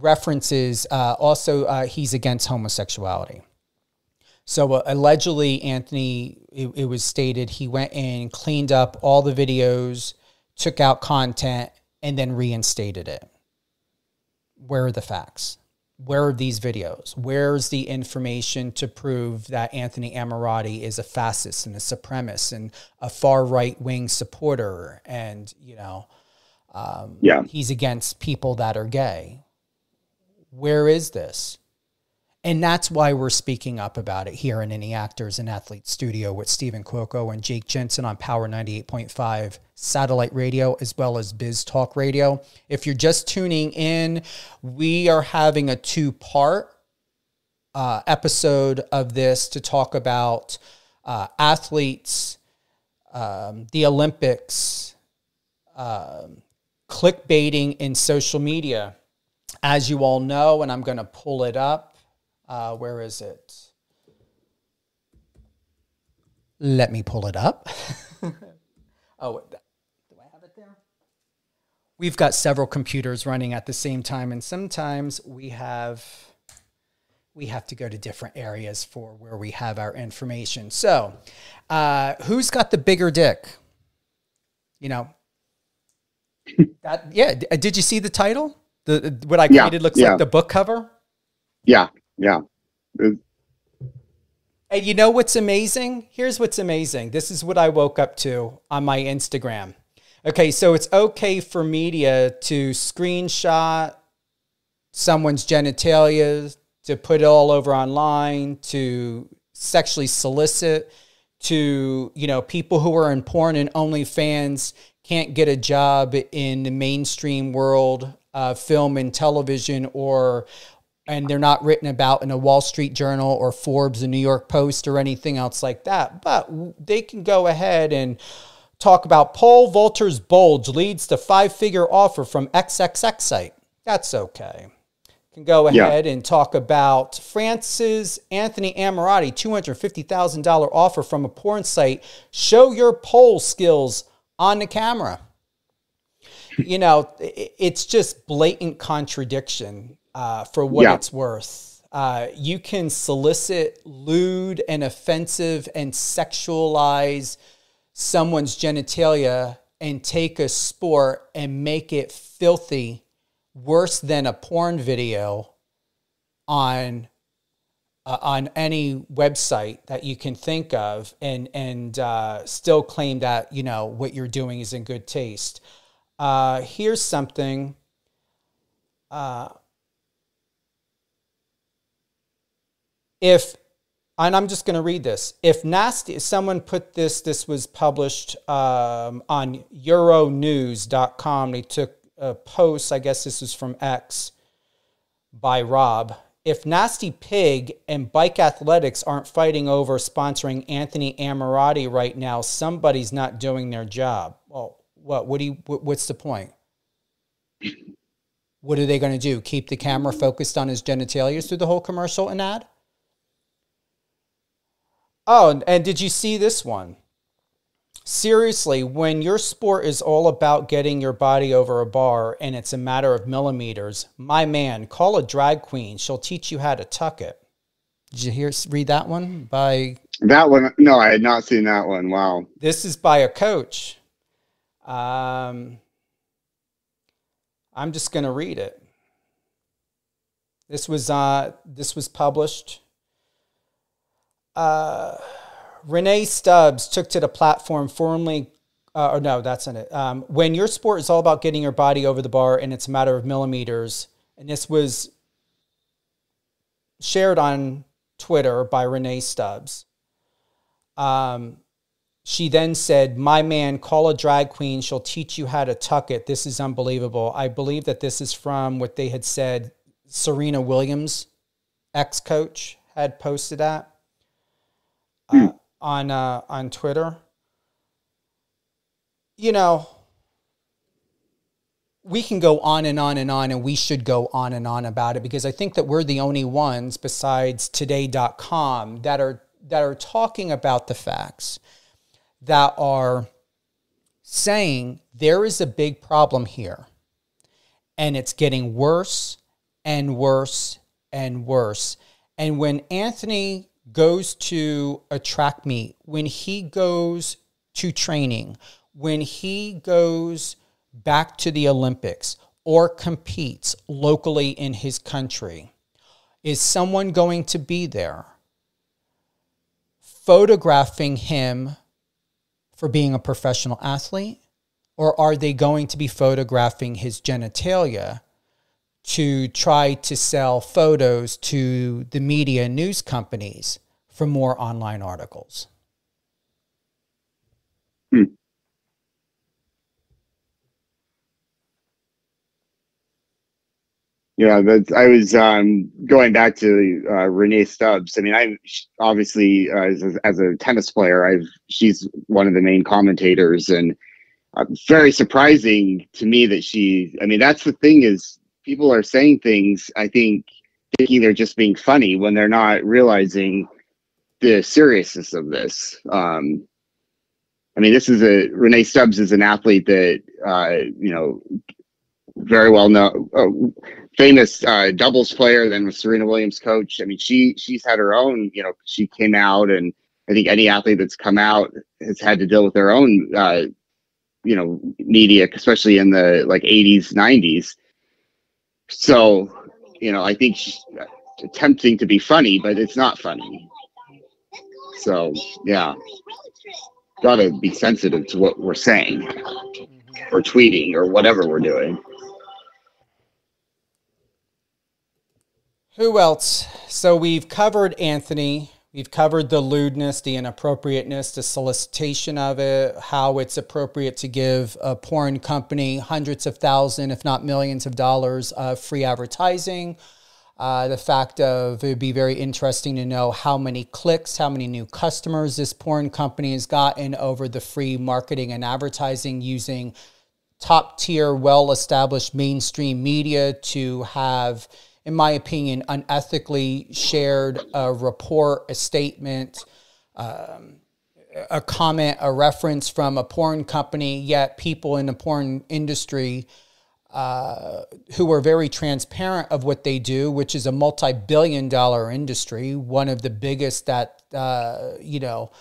references. Also, he's against homosexuality. So allegedly, Anthony, it was stated, he went in, cleaned up all the videos, took out content, and then reinstated it. Where are the facts? Where are these videos? Where's the information to prove that Anthony Ammirati is a fascist and a supremacist and a far right wing supporter, and he's against people that are gay? Where is this? And that's why we're speaking up about it here in Any Actors and Athletes Studio with Stephen Cuoco and Jake Jensen on Power 98.5 satellite radio, as well as Biz Talk Radio. If you're just tuning in, we are having a two-part episode of this to talk about athletes, the Olympics, clickbaiting in social media. As you all know, and I'm going to pull it up. Where is it? Let me pull it up. Oh, do I have it there? We've got several computers running at the same time, and sometimes we have to go to different areas for where we have our information. So, who's got the bigger dick? Did you see the title? What I created looks like the book cover.
Yeah.
And you know what's amazing? Here's what's amazing. This is what I woke up to on my Instagram. Okay, so it's okay for media to screenshot someone's genitalia, to put it all over online, to sexually solicit, to, people who are in porn and OnlyFans can't get a job in the mainstream world, film and television, and they're not written about in a Wall Street Journal or Forbes, the New York Post, or anything else like that. But they can go ahead and talk about pole vaulter's bulge leads to 5-figure offer from XXX site. That's okay. Can go ahead and talk about France's Anthony Ammirati, $250,000 offer from a porn site. Show your pole skills on the camera. It's just blatant contradiction. For what it's worth. You can solicit lewd and offensive and sexualize someone's genitalia and take a sport and make it filthy, worse than a porn video on any website that you can think of, and still claim that, what you're doing is in good taste. Here's something. And I'm just going to read this. Someone put this was published on Euronews.com. They took a post, I guess this is from X, by Rob. If Nasty Pig and Bike Athletics aren't fighting over sponsoring Anthony Ammirati right now, somebody's not doing their job. Well, what's the point? What are they going to do? Keep the camera focused on his genitalia through the whole commercial and ad? Oh, and did you see this one? Seriously, when your sport is all about getting your body over a bar and it's a matter of millimeters, my man, call a drag queen. She'll teach you how to tuck it. Did you read that one?
That one? No, I had not seen that one. Wow.
This is by a coach. I'm just going to read it. This was published. Renee Stubbs took to the platform formerly, no, that's in it. When your sport is all about getting your body over the bar and it's a matter of millimeters, and this was shared on Twitter by Renee Stubbs. She then said, "My man, call a drag queen. She'll teach you how to tuck it. This is unbelievable." I believe that this is from what they had said Serena Williams, ex-coach, had posted that on Twitter. You know, we can go on and on and on, and we should go on and on about it, because I think that we're the only ones besides today.com that are talking about the facts, that are saying there is a big problem here, and it's getting worse and worse and worse. And when Anthony goes to a track meet, when he goes to training, when he goes back to the Olympics or competes locally in his country, is someone going to be there photographing him for being a professional athlete? Or are they going to be photographing his genitalia to try to sell photos to the media and news companies for more online articles?
Yeah, I was going back to Renee Stubbs. I mean, I obviously as a tennis player, she's one of the main commentators, and very surprising to me that I mean, that's the thing, is people are saying things, I think, thinking they're just being funny when they're not realizing the seriousness of this. I mean, Renee Stubbs is an athlete that you know, very well known, famous doubles player, then was Serena Williams' coach. I mean, she's had her own, you know, she came out, and I think any athlete that's come out has had to deal with their own, you know, media, especially in the like 80s, 90s. So, you know, I think she's attempting to be funny, but it's not funny. So, yeah, got to be sensitive to what we're saying or tweeting or whatever we're doing.
Who else? So we've covered Anthony. We've covered the lewdness, the inappropriateness, the solicitation of it, how it's appropriate to give a porn company hundreds of thousands, if not millions of dollars of free advertising. The fact of it would be very interesting to know how many clicks, how many new customers this porn company has gotten over the free marketing and advertising, using top tier, well-established mainstream media to have, in my opinion, unethically shared a report, a statement, a comment, a reference from a porn company, yet people in the porn industry who are very transparent of what they do, which is a multi-billion-dollar industry, one of the biggest that, you know,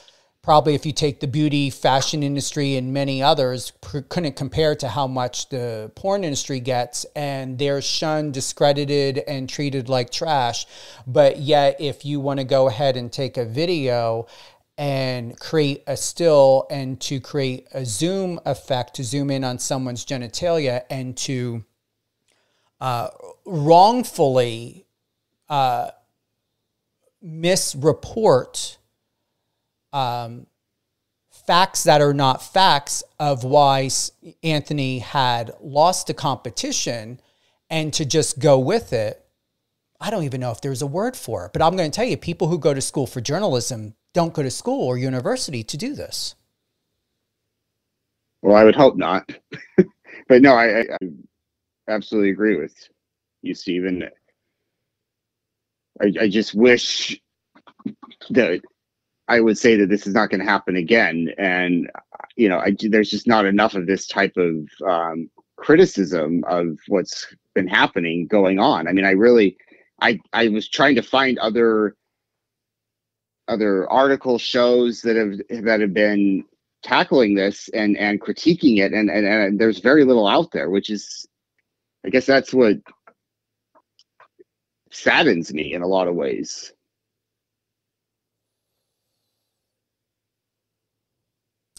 probably if you take the beauty, fashion industry and many others, couldn't compare to how much the porn industry gets, and they're shunned, discredited, and treated like trash. But yet, if you want to go ahead and take a video and create a still, and to create a zoom effect, to zoom in on someone's genitalia, and to wrongfully misreport facts that are not facts of why Anthony had lost a competition, and to just go with it. I don't even know if there's a word for it, but I'm going to tell you, people who go to school for journalism don't go to school or university to do this.
Well, I would hope not. But no, I absolutely agree with you, Stephen. I just wish that I would say that this is not going to happen again. And, you know, there's just not enough of this type of criticism of what's been happening going on. I mean, I was trying to find other article shows that have been tackling this and critiquing it. And there's very little out there, which is, I guess that's what saddens me in a lot of ways.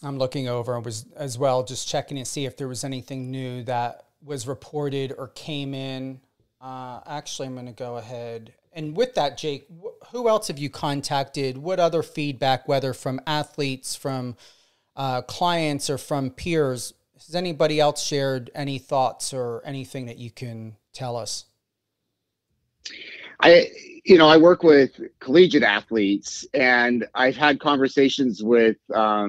I'm looking over and was as well just checking to see if there was anything new that was reported or came in. Actually, I'm going to go ahead. And with that, Jake, who else have you contacted? What other feedback, whether from athletes, from clients or from peers. Has anybody else shared any thoughts or anything that you can tell us?
I work with collegiate athletes, and I've had conversations with a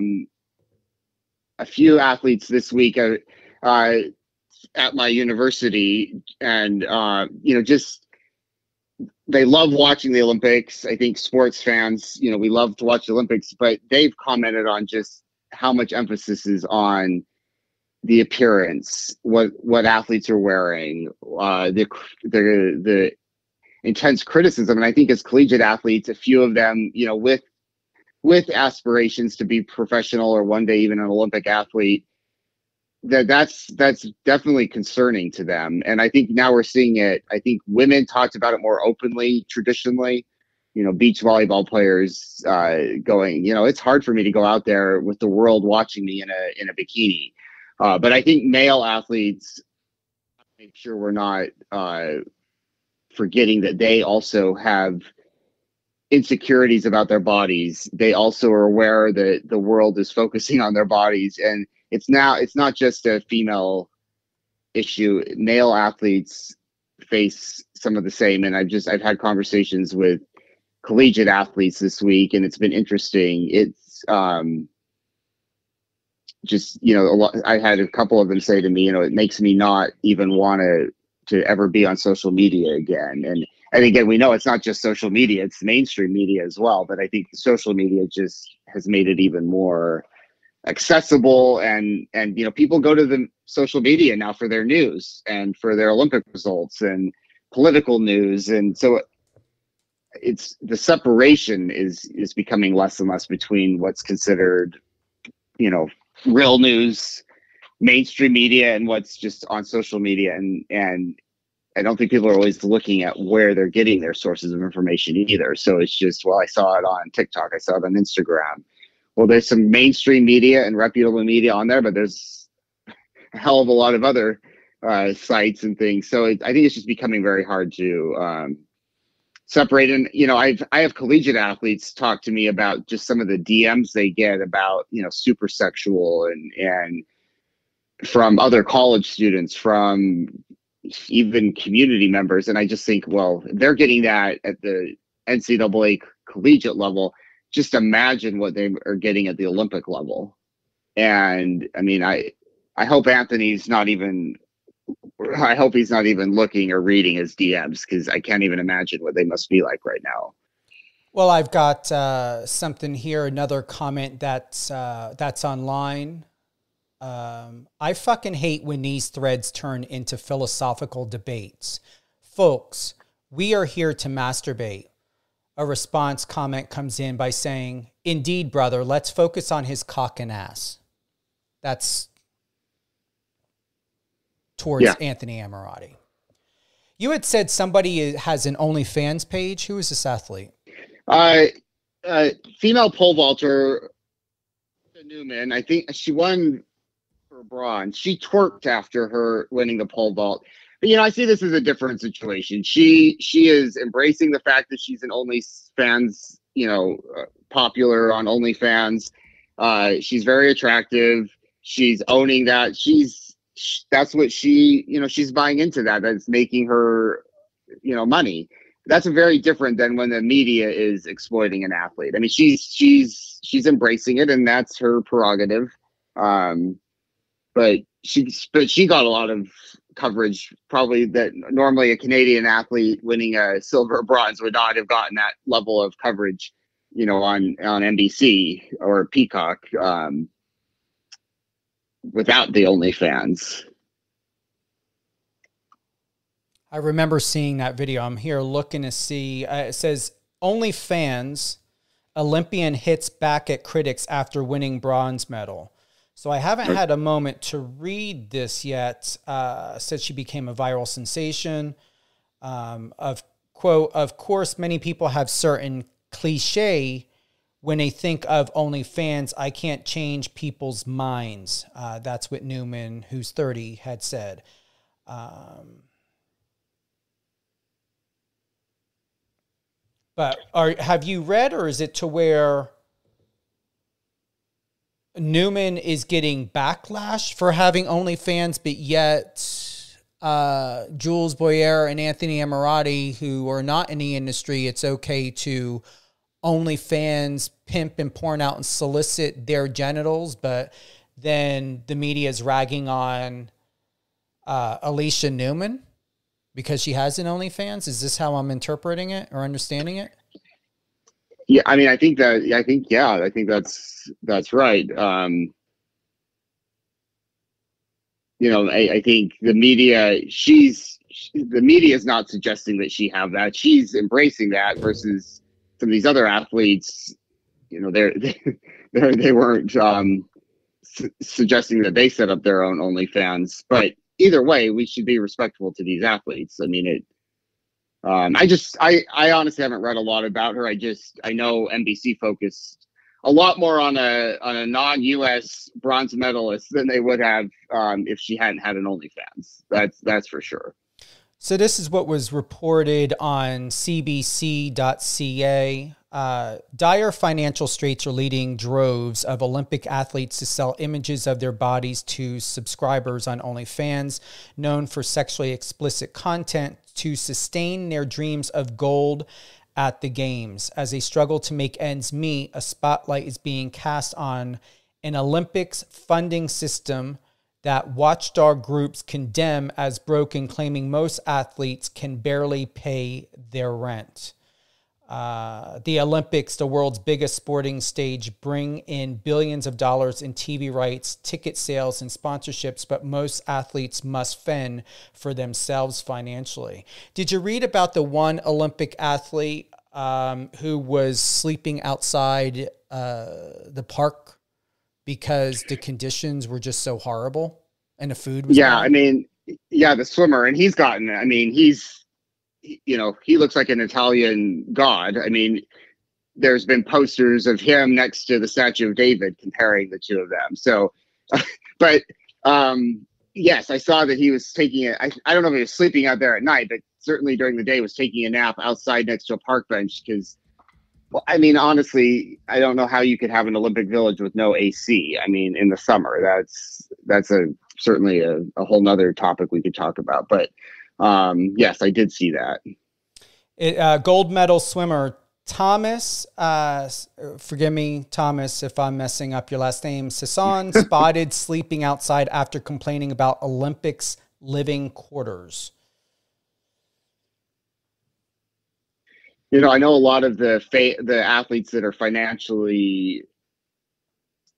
few athletes this week at my university, and just they love watching the Olympics. I think sports fans, we love to watch the Olympics, but they've commented on just how much emphasis is on the appearance, what athletes are wearing, the intense criticism. And I think as collegiate athletes, a few of them, with aspirations to be professional or one day even an Olympic athlete, that's definitely concerning to them. And I think now we're seeing it. I think women talked about it more openly traditionally. Beach volleyball players going, it's hard for me to go out there with the world watching me in a bikini. But I think male athletes, make sure we're not forgetting that they also have insecurities about their bodies. They also are aware that the world is focusing on their bodies, and it's not just a female issue. Male athletes face some of the same, and I've had conversations with collegiate athletes this week, and it's been interesting. It's I had a couple of them say to me, it makes me not even want to ever be on social media again. And again, we know it's not just social media, it's mainstream media as well. But I think the social media just has made it even more accessible. And people go to the social media now for their news and for their Olympic results and political news. And so it's the separation is becoming less and less between what's considered, real news, mainstream media, and what's just on social media. And I don't think people are always looking at where they're getting their sources of information either. So it's just, well, I saw it on TikTok, I saw it on Instagram. Well, there's some mainstream media and reputable media on there, but there's a hell of a lot of other sites and things. So I think it's just becoming very hard to separate. And I have collegiate athletes talk to me about just some of the DMs they get about super sexual and from other college students, from even community members. And I just think, well, they're getting that at the NCAA collegiate level. Just imagine what they are getting at the Olympic level. And I mean, I hope he's not even looking or reading his DMs, because I can't even imagine what they must be like right now.
Well, I've got something here, another comment that's online. I fucking hate when these threads turn into philosophical debates. Folks, we are here to masturbate. A response comment comes in by saying, "Indeed, brother, let's focus on his cock and ass." That's towards Anthony Ammirati. You had said somebody has an OnlyFans page. Who is this athlete?
Female pole vaulter, Newman. I think she won for bronze. She twerked after her winning the pole vault. But I see this as a different situation. She is embracing the fact that she's an OnlyFans, popular on OnlyFans. She's very attractive. She's owning that. That's what she's buying into that. That's making her, money. That's very different than when the media is exploiting an athlete. I mean, she's embracing it, and that's her prerogative. But she got a lot of coverage, probably that normally a Canadian athlete winning a silver or bronze would not have gotten that level of coverage, on NBC or Peacock, without the OnlyFans.
I remember seeing that video. I'm here looking to see. It says OnlyFans Olympian hits back at critics after winning bronze medal. So I haven't had a moment to read this yet. Said she became a viral sensation. Of course, many people have certain cliche when they think of OnlyFans. I can't change people's minds. That's what Newman, who's 30, had said. But have you read, or is it to where Newman is getting backlash for having OnlyFans, but yet Jules Boyer and Anthony Ammirati, who are not in the industry, it's okay to OnlyFans pimp and porn out and solicit their genitals, but then the media is ragging on Alicia Newman because she has an OnlyFans. Is this how I'm interpreting it or understanding it?
Yeah, I mean, I think that's right. I think the media, the media is not suggesting that she have that. She's embracing that versus some of these other athletes. They weren't suggesting that they set up their own OnlyFans. But either way, we should be respectful to these athletes. I mean, I honestly haven't read a lot about her. I know NBC focused a lot more on a non-US bronze medalist than they would have if she hadn't had an OnlyFans. That's for sure.
So this is what was reported on CBC.ca. Dire financial straits are leading droves of Olympic athletes to sell images of their bodies to subscribers on OnlyFans, known for sexually explicit content, to sustain their dreams of gold at the games. As they struggle to make ends meet, a spotlight is being cast on an Olympics funding system that watchdog groups condemn as broken, claiming most athletes can barely pay their rent. The Olympics, the world's biggest sporting stage, bring in billions of dollars in TV rights, ticket sales, and sponsorships, but most athletes must fend for themselves financially. Did you read about the one Olympic athlete who was sleeping outside the park because the conditions were just so horrible and the food was bad?
I mean, the swimmer, and he looks like an Italian god. I mean, there's been posters of him next to the statue of David comparing the two of them. So, but yes, I saw that he was taking it. I don't know if he was sleeping out there at night, but certainly during the day was taking a nap outside next to a park bench because, well, I mean, honestly, I don't know how you could have an Olympic Village with no AC. I mean, in the summer, that's certainly a whole nother topic we could talk about. But yes, I did see that.
Gold medal swimmer Thomas, forgive me, Thomas, if I'm messing up your last name, Sisson, spotted sleeping outside after complaining about Olympics living quarters.
I know a lot of the athletes that are financially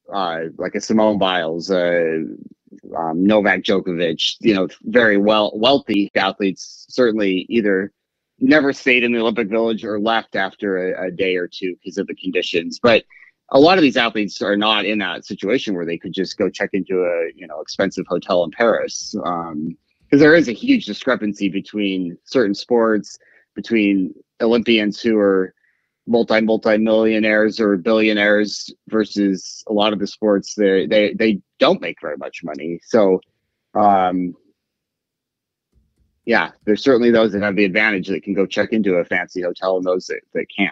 like a Simone Biles, Novak Djokovic, very wealthy athletes certainly either never stayed in the Olympic Village or left after a day or two because of the conditions. But a lot of these athletes are not in that situation where they could just go check into a expensive hotel in Paris, because there is a huge discrepancy between certain sports, between Olympians who are multi-millionaires or billionaires versus a lot of the sports they don't make very much money. So there's certainly those that have the advantage that can go check into a fancy hotel and those that can't.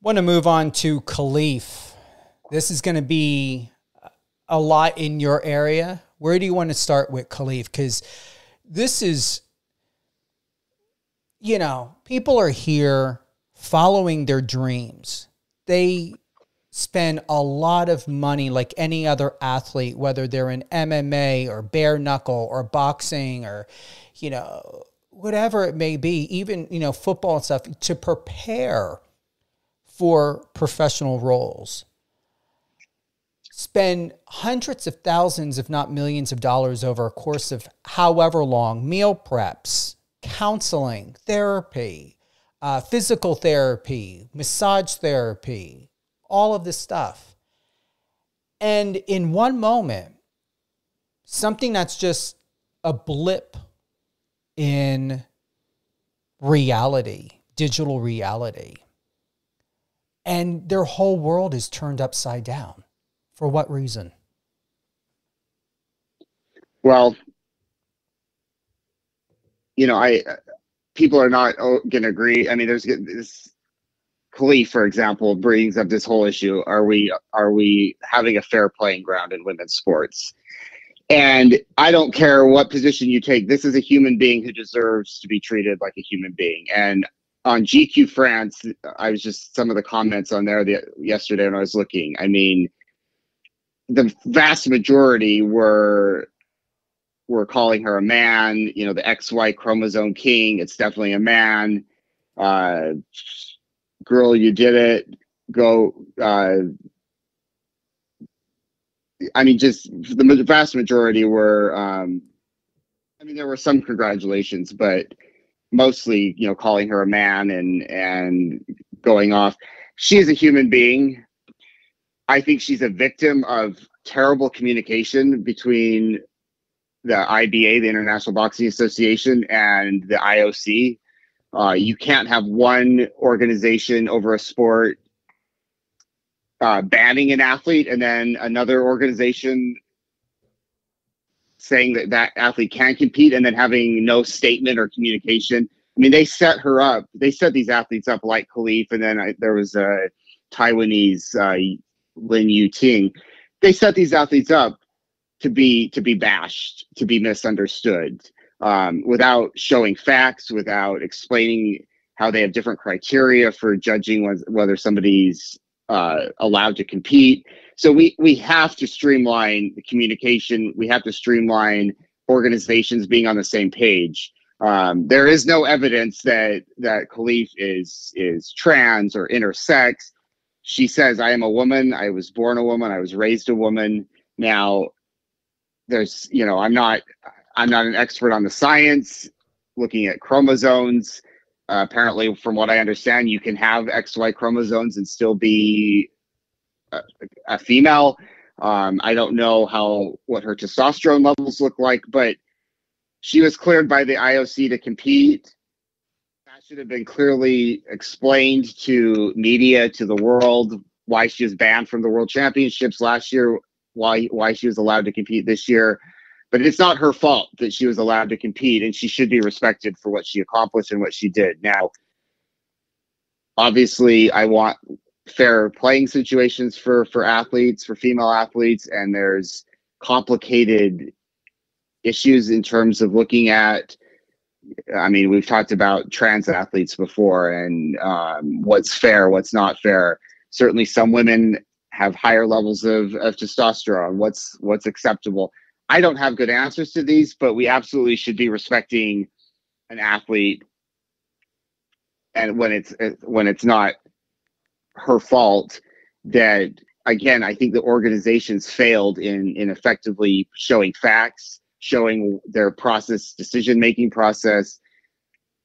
Want to move on to Khalif. This is going to be a lot in your area. Where do you want to start with Khalif? Because this is, people are here following their dreams. They spend a lot of money like any other athlete, whether they're in MMA or bare knuckle or boxing or, whatever it may be, even, football and stuff, to prepare for professional roles. Spend hundreds of thousands, if not millions of dollars over a course of however long, meal preps, counseling, therapy, physical therapy, massage therapy, all of this stuff. And in one moment, something that's just a blip in reality, digital reality, and their whole world is turned upside down. For what reason?
Well, people are not going to agree. I mean, there's this Khalif, for example, brings up this whole issue. Are we having a fair playing ground in women's sports? And I don't care what position you take. This is a human being who deserves to be treated like a human being. And on GQ France, I was just some of the comments on there yesterday when I was looking. I mean, the vast majority were calling her a man. You know, the XY chromosome king. It's definitely a man. Girl, you did it. Go. I mean, just the vast majority were, I mean, there were some congratulations, but mostly, you know, calling her a man and going off. She is a human being. I think she's a victim of terrible communication between the IBA, the International Boxing Association, and the IOC. You can't have one organization over a sport banning an athlete and then another organization saying that athlete can compete and then having no statement or communication. I mean, they set her up. They set these athletes up like Khalif, and then there was a Taiwanese Lin Yu Ting. They set these athletes up to be bashed, to be misunderstood, without showing facts, without explaining how they have different criteria for judging whether somebody's allowed to compete. So we have to streamline the communication. We have to streamline organizations being on the same page. There is no evidence that Khalif is trans or intersex. She says, I am a woman. I was born a woman. I was raised a woman. Now, there's, you know, I'm not an expert on the science, looking at chromosomes. Apparently, from what I understand, you can have XY chromosomes and still be a female. I don't know what her testosterone levels look like, but she was cleared by the IOC to compete. That should have been clearly explained to media, to the world, why she was banned from the World Championships last year, why she was allowed to compete this year. But it's not her fault that she was allowed to compete, and she should be respected for what she accomplished and what she did. Now, obviously, I want fair playing situations for athletes, for female athletes, and there's complicated issues in terms of looking at, I mean, we've talked about trans athletes before and what's fair, what's not fair. Certainly some women have higher levels of testosterone. What's acceptable? I don't have good answers to these, but we absolutely should be respecting an athlete, and when it's not her fault. That, again, I think the organizations failed in effectively showing facts, showing their decision-making process.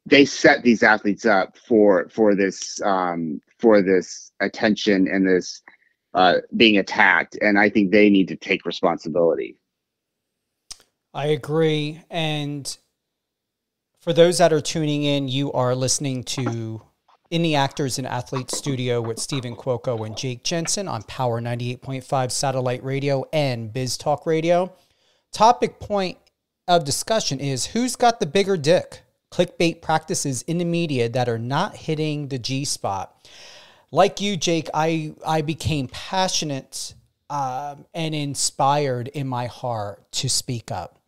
They set these athletes up for this attention and this being attacked, and I think they need to take responsibility.
I agree. And for those that are tuning in, you are listening to In the Actors and Athletes Studio with Stephen Cuoco and Jake Jensen on Power 98.5 Satellite Radio and Biz Talk Radio. Topic point of discussion is, who's got the bigger dick? Clickbait practices in the media that are not hitting the G-spot. Like you, Jake, I became passionate and inspired in my heart to speak up.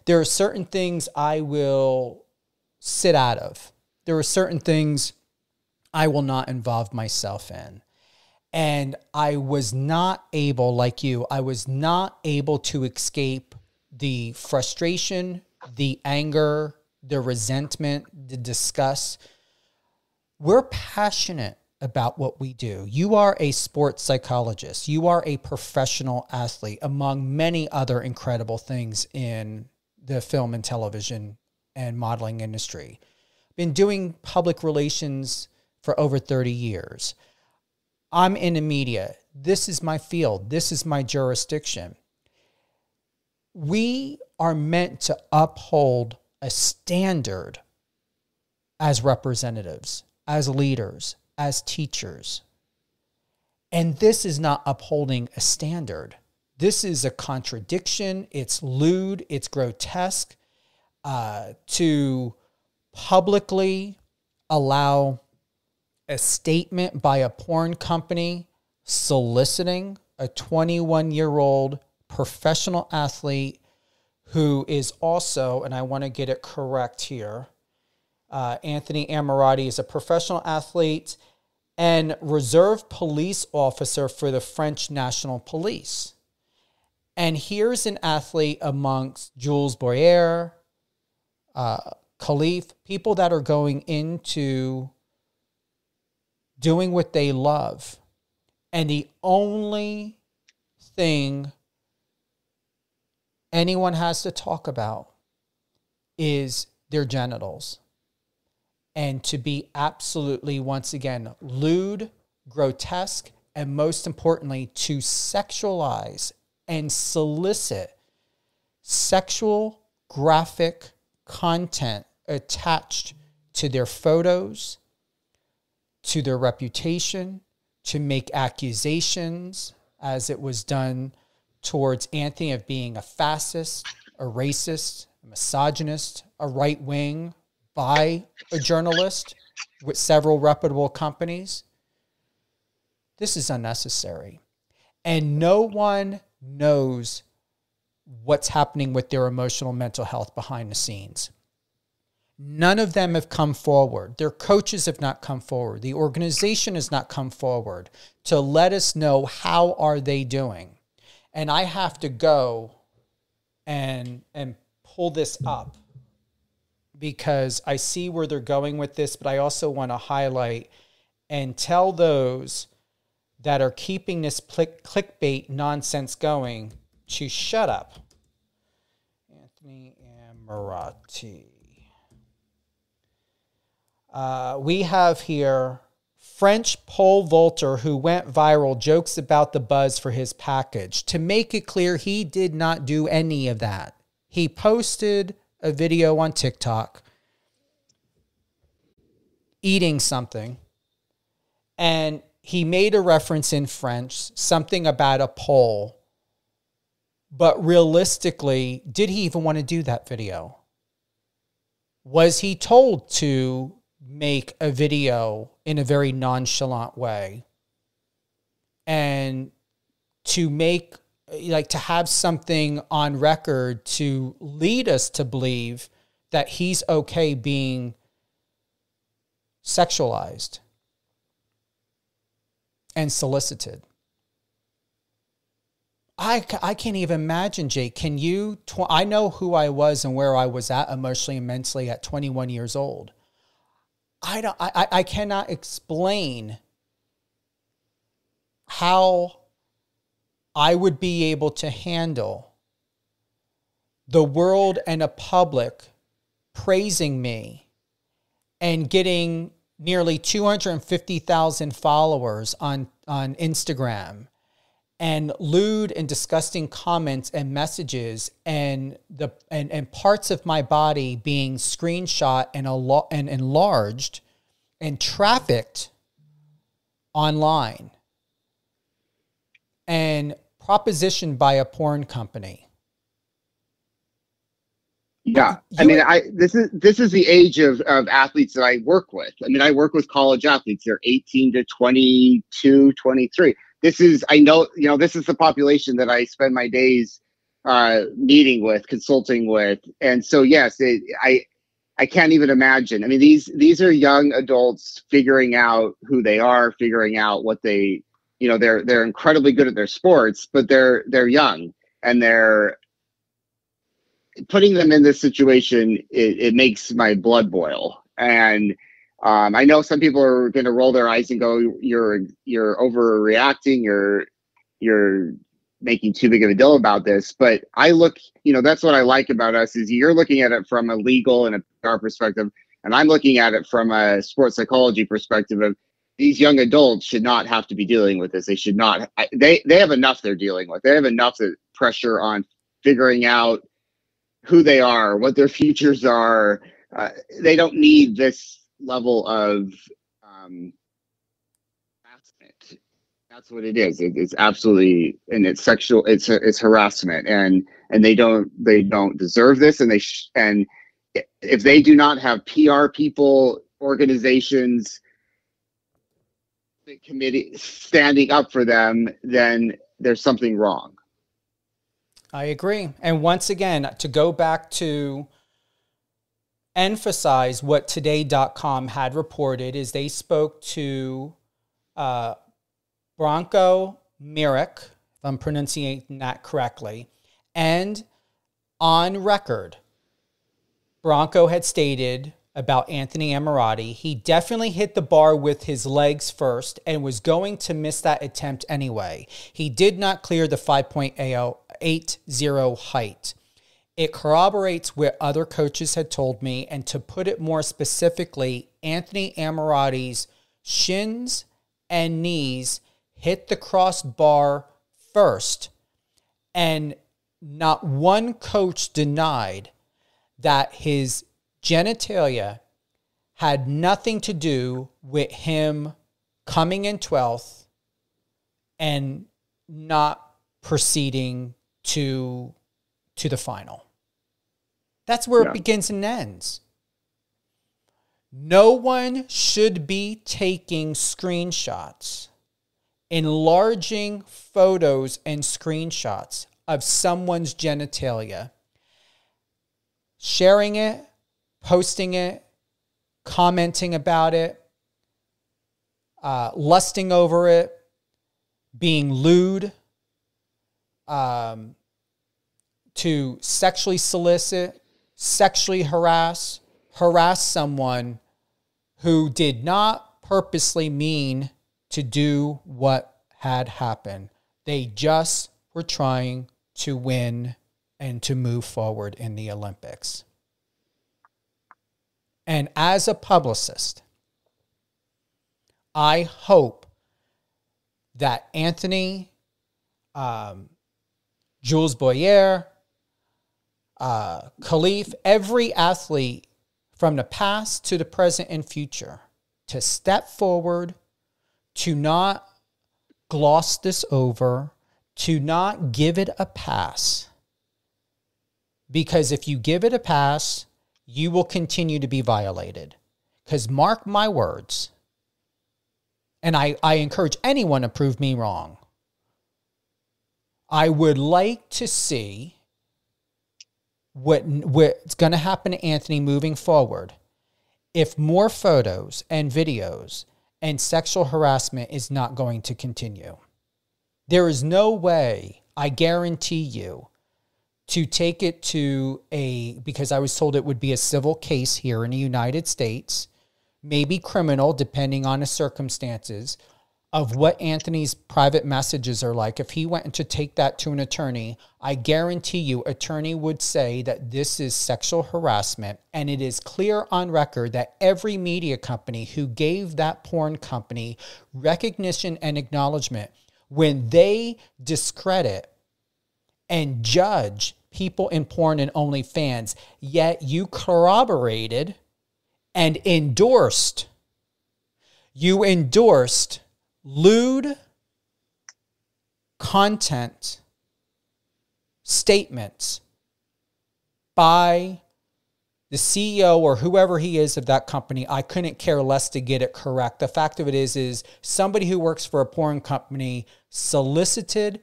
There are certain things I will sit out of. There are certain things I will not involve myself in. And I was not able, like you, I was not able to escape the frustration, the anger, the resentment, the disgust. We're passionate about what we do. You are a sports psychologist. You are a professional athlete, among many other incredible things in the film and television and modeling industry. Been doing public relations for over 30 years. I'm in the media. This is my field. This is my jurisdiction. We are meant to uphold a standard as representatives, as leaders, as teachers. And this is not upholding a standard. This is a contradiction. It's lewd. It's grotesque to publicly allow a statement by a porn company soliciting a 21-year-old professional athlete who is also, and I want to get it correct here, Anthony Ammirati is a professional athlete and reserve police officer for the French National Police. And here's an athlete amongst Jules Boyer, Khalif, people that are going into doing what they love. And the only thing anyone has to talk about is their genitals. And to be absolutely, once again, lewd, grotesque, and most importantly, to sexualize and solicit sexual graphic content attached to their photos, to their reputation, to make accusations, as it was done towards Anthony, of being a fascist, a racist, a misogynist, a right-wing, by a journalist with several reputable companies. This is unnecessary. And no one knows what's happening with their emotional mental health behind the scenes. None of them have come forward. Their coaches have not come forward. The organization has not come forward to let us know how are they doing. And I have to go and pull this up, because I see where they're going with this, but I also want to highlight and tell those that are keeping this clickbait nonsense going to shut up. Anthony Ammirati. We have here French pole vaulter who went viral jokes about the buzz for his package. To make it clear, he did not do any of that. He posted a video on TikTok eating something, and he made a reference in French, something about a pole. But realistically, did he even want to do that video? Was he told to make a video in a very nonchalant way and to make, like, to have something on record to lead us to believe that he's okay being sexualized and solicited? I can't even imagine, Jake. Can you? I know who I was and where I was at emotionally and mentally at 21 years old. I cannot explain how I would be able to handle the world and a public praising me and getting nearly 250,000 followers on Instagram, and lewd and disgusting comments and messages, and parts of my body being screenshot and enlarged and trafficked online and propositioned by a porn company.
Yeah, this is the age of athletes that I work with. I mean, I work with college athletes. They're 18 to 22, 23. This is the population that I spend my days meeting with, consulting with. And so, yes, I can't even imagine. I mean, these are young adults figuring out who they are, figuring out what they, they're incredibly good at their sports, but they're young, and they're putting them in this situation. It makes my blood boil. And I know some people are going to roll their eyes and go, you're overreacting, you're making too big of a deal about this. But I look, that's what I like about us, is you're looking at it from a legal and a PR perspective, and I'm looking at it from a sports psychology perspective of these young adults should not have to be dealing with this. They should not. They have enough they're dealing with. They have enough pressure on figuring out who they are, what their futures are. They don't need this level of harassment. That's what it is. It's absolutely, and it's sexual. It's harassment, and they don't deserve this. And and if they do not have PR people, organizations the committee standing up for them, then there's something wrong.
I agree. And once again, to go back to emphasize what today.com had reported, is they spoke to Branko Mirek, if I'm pronouncing that correctly, and on record, Branko had stated about Anthony Ammirati, he definitely hit the bar with his legs first and was going to miss that attempt anyway. He did not clear the 5.80 height. It corroborates what other coaches had told me, and to put it more specifically, Anthony Ammirati's shins and knees hit the crossbar first, and not one coach denied that his genitalia had nothing to do with him coming in 12th and not proceeding to the final. That's where it begins and ends. No one should be taking screenshots, enlarging photos and screenshots of someone's genitalia, sharing it, posting it, commenting about it, lusting over it, being lewd, to sexually solicit, sexually harass someone who did not purposely mean to do what had happened. They just were trying to win and to move forward in the Olympics. And as a publicist, I hope that Anthony, Jules Boyer, Khalif, every athlete from the past to the present and future, to step forward, to not gloss this over, to not give it a pass. Because if you give it a pass, you will continue to be violated. Because mark my words, and I encourage anyone to prove me wrong, I would like to see what's going to happen to Anthony moving forward if more photos and videos and sexual harassment is not going to continue. There is no way, I guarantee you, to take it to because I was told it would be a civil case here in the United States, maybe criminal depending on the circumstances of what Anthony's private messages are like. If he went to take that to an attorney, I guarantee you attorney would say that this is sexual harassment, and it is clear on record that every media company who gave that porn company recognition and acknowledgement, when they discredit and judge people in porn and OnlyFans, yet you corroborated and endorsed lewd content statements by the CEO or whoever he is of that company. I couldn't care less to get it correct. The fact of it is somebody who works for a porn company solicited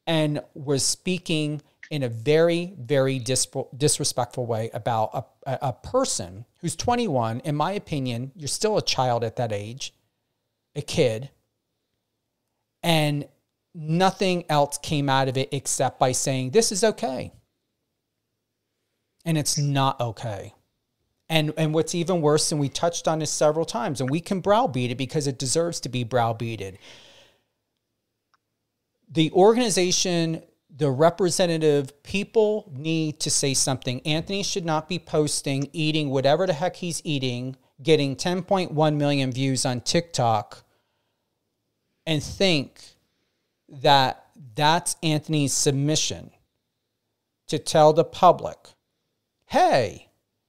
and was speaking in a very, very disrespectful way about a person who's 21. In my opinion, you're still a child at that age, a kid. And nothing else came out of it except by saying, this is okay. And it's not okay. And what's even worse, and we touched on this several times, and we can browbeat it because it deserves to be browbeated. The organization, the representative, people need to say something. Anthony should not be posting, eating whatever the heck he's eating, getting 10.1 million views on TikTok, and think that that's Anthony's submission to tell the public, hey,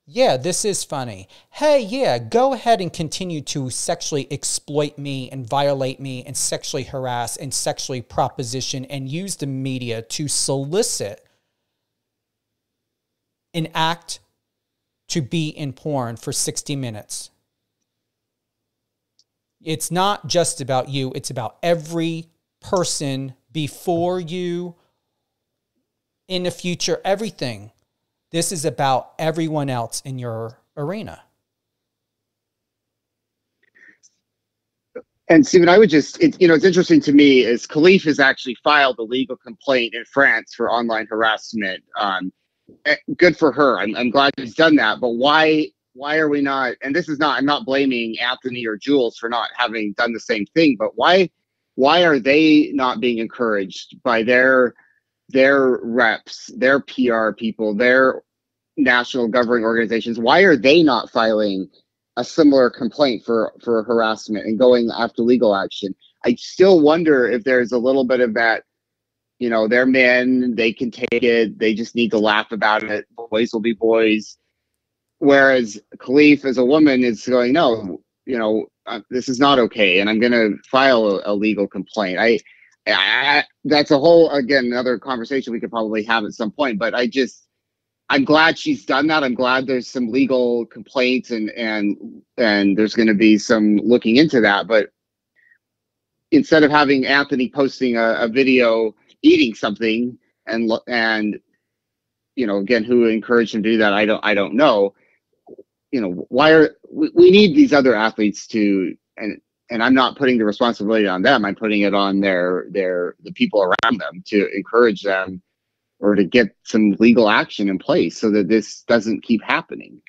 yeah, this is funny. Hey, yeah, go ahead and continue to sexually exploit me and violate me and sexually harass and sexually proposition and use the media to solicit an act to be in porn for 60 minutes. It's not just about you. It's about every person before you, in the future, everything. This is about everyone else in your arena.
And Stephen, I would just, it's interesting to me is Khalif has actually filed a legal complaint in France for online harassment. Good for her. I'm glad she's done that. But why are we not, and this is not, I'm not blaming Anthony or Jules for not having done the same thing, but why are they not being encouraged by their reps, their PR people, their national governing organizations? Why are they not filing a similar complaint for harassment and going after legal action? I still wonder if there's a little bit of that, they're men, they can take it, they just need to laugh about it, boys will be boys. Whereas Khalif as a woman is going, no, this is not okay, and I'm going to file a legal complaint. I that's a whole, again, another conversation we could probably have at some point, but I'm glad she's done that. I'm glad there's some legal complaints and there's going to be some looking into that. But instead of having Anthony posting a video eating something and again, who encouraged him to do that, I don't know. Why we need these other athletes to, and I'm not putting the responsibility on them. I'm putting it on the people around them to encourage them or to get some legal action in place so that this doesn't keep happening.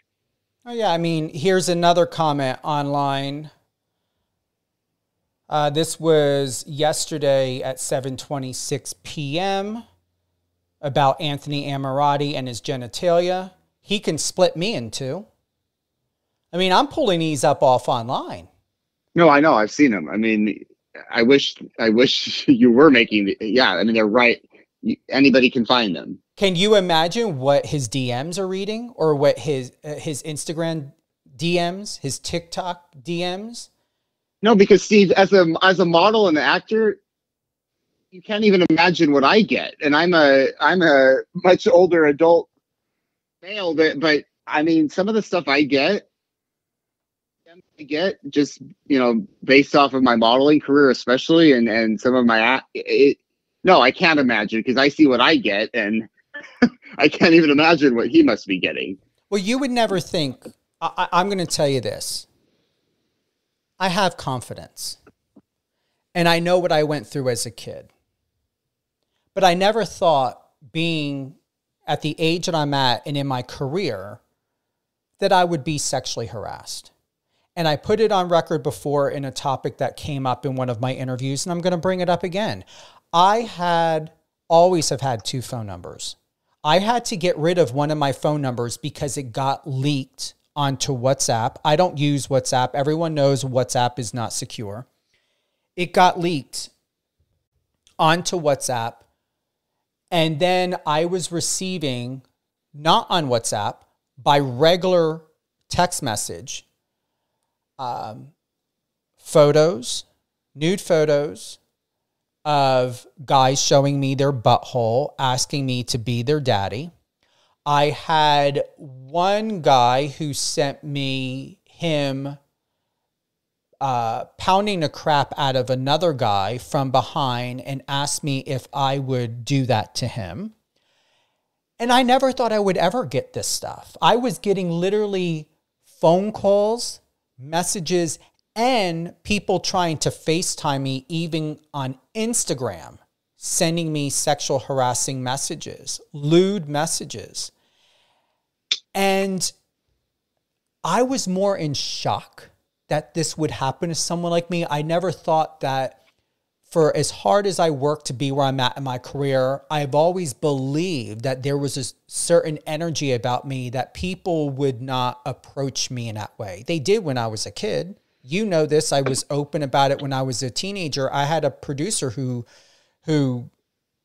Oh yeah, I mean, here's another comment online. This was yesterday at 7:26 p.m. about Anthony Ammirati and his genitalia. He can split me in two. I mean, I'm pulling these up off online.
No, I know. I've seen them. I mean, I wish you were making I mean, they're right. Anybody can find them.
Can you imagine what his DMs are reading, or what his Instagram DMs, his TikTok DMs?
No, because Steve, as a model and an actor, you can't even imagine what I get. And I'm a much older adult male, but I mean, some of the stuff I get just, based off of my modeling career, especially, and some of my, no, I can't imagine, because I see what I get and I can't even imagine what he must be getting.
Well, you would never think, I'm going to tell you this. I have confidence and I know what I went through as a kid, but I never thought, being at the age that I'm at and in my career, that I would be sexually harassed. And I put it on record before in a topic that came up in one of my interviews, and I'm going to bring it up again. I always have had two phone numbers. I had to get rid of one of my phone numbers because it got leaked onto WhatsApp. I don't use WhatsApp. Everyone knows WhatsApp is not secure. It got leaked onto WhatsApp. And then I was receiving, not on WhatsApp, by regular text message, photos, nude photos of guys showing me their butthole, asking me to be their daddy. I had one guy who sent me him pounding the crap out of another guy from behind and asked me if I would do that to him. And I never thought I would ever get this stuff. I was getting literally phone calls, messages, and people trying to FaceTime me, even on Instagram, sending me sexual harassing messages, lewd messages. And I was more in shock that this would happen to someone like me. I never thought that, for as hard as I worked to be where I'm at in my career, I've always believed that there was a certain energy about me that people would not approach me in that way. They did when I was a kid. You know this. I was open about it when I was a teenager. I had a producer who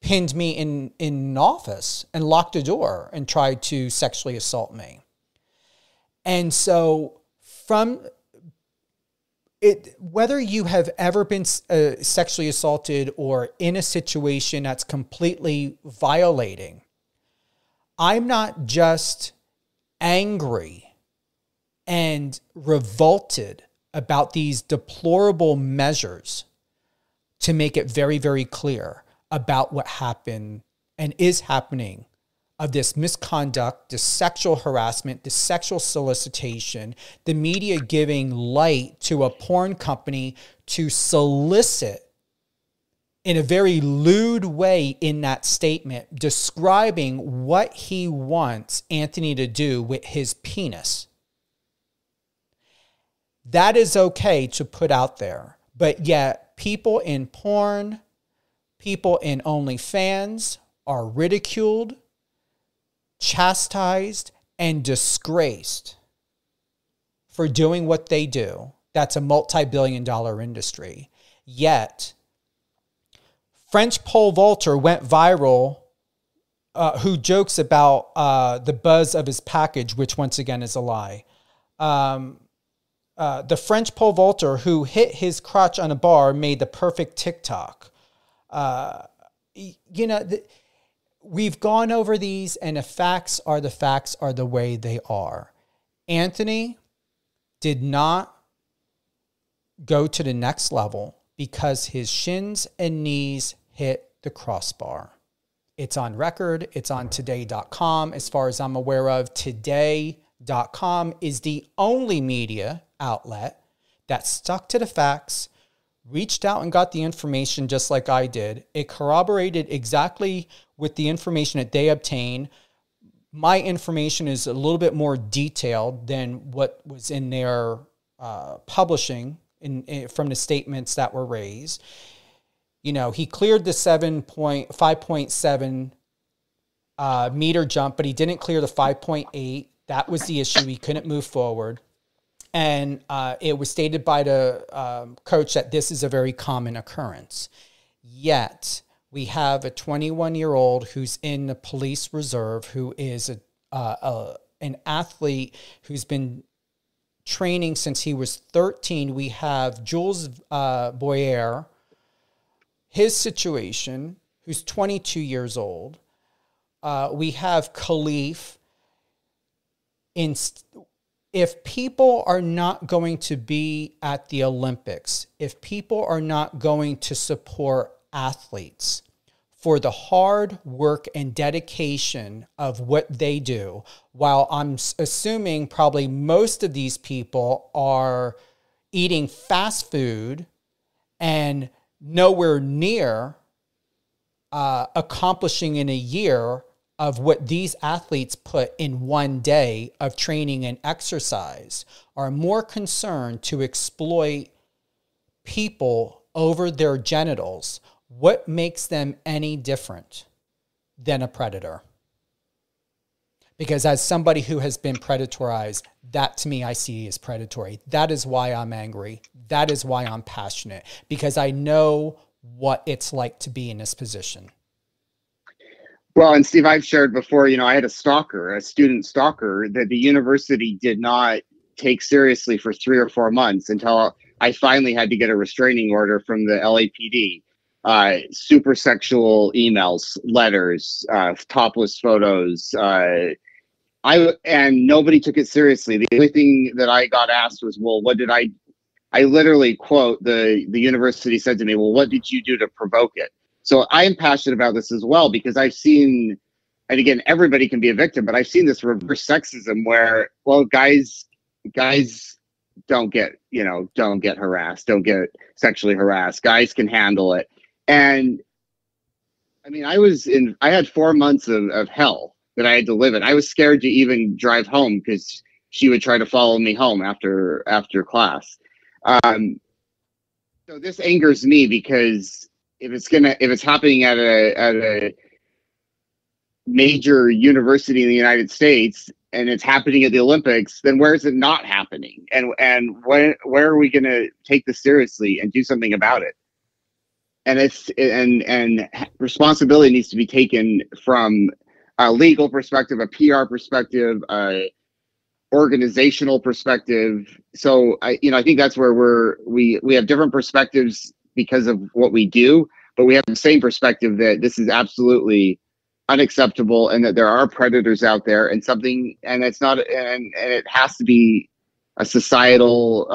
pinned me in an office and locked the door and tried to sexually assault me. And so from it, whether you have ever been sexually assaulted or in a situation that's completely violating, I'm not just angry and revolted about these deplorable measures to make it very, very clear about what happened and is happening of this misconduct, this sexual harassment, this sexual solicitation, the media giving light to a porn company to solicit in a very lewd way in that statement, describing what he wants Anthony to do with his penis. That is okay to put out there, but yet people in porn, people in OnlyFans are ridiculed, chastised, and disgraced for doing what they do. That's a multi-billion-dollar industry. Yet, French pole vaulter went viral, who jokes about the buzz of his package, which once again is a lie. The French pole vaulter who hit his crotch on a bar made the perfect TikTok. We've gone over these, and the facts are the way they are. Anthony did not go to the next level because his shins and knees hit the crossbar. It's on record. It's on today.com. As far as I'm aware of, today.com is the only media outlet that stuck to the facts, reached out and got the information just like I did. It corroborated exactly with the information that they obtained. My information is a little bit more detailed than what was in their publishing from the statements that were raised. You know, he cleared the 5.7 meter jump, but he didn't clear the 5.8. That was the issue. He couldn't move forward. And it was stated by the coach that this is a very common occurrence. Yet, we have a 21-year-old who's in the police reserve, who is an athlete who's been training since he was 13. We have Jules Boyer, his situation, who's 22 years old. We have Khalif. If people are not going to be at the Olympics, if people are not going to support athletes for the hard work and dedication of what they do, while I'm assuming probably most of these people are eating fast food and nowhere near accomplishing in a year of what these athletes put in one day of training and exercise, are more concerned to exploit people over their genitals, what makes them any different than a predator? Because as somebody who has been predatorized, that to me I see as predatory. That is why I'm angry. That is why I'm passionate, because I know what it's like to be in this position.
Well, and Steve, I've shared before, you know, I had a stalker, a student stalker that the university did not take seriously for 3 or 4 months until I finally had to get a restraining order from the LAPD. Super sexual emails, letters, topless photos. And nobody took it seriously. The only thing that I got asked was, well, what did I literally quote, the university said to me, well, what did you do to provoke it? So I am passionate about this as well, because I've seen, and again, everybody can be a victim, but I've seen this reverse sexism where, well, guys don't get harassed, don't get sexually harassed. Guys can handle it. And I mean, I had 4 months of hell that I had to live in. I was scared to even drive home because she would try to follow me home after class. So this angers me, because if it's happening at a major university in the United States and it's happening at the Olympics, then where is it not happening? And where are we going to take this seriously and do something about it? And responsibility needs to be taken from a legal perspective, a PR perspective, organizational perspective. So I think that's where we have different perspectives because of what we do, but we have the same perspective that this is absolutely unacceptable and that there are predators out there, and it has to be a societal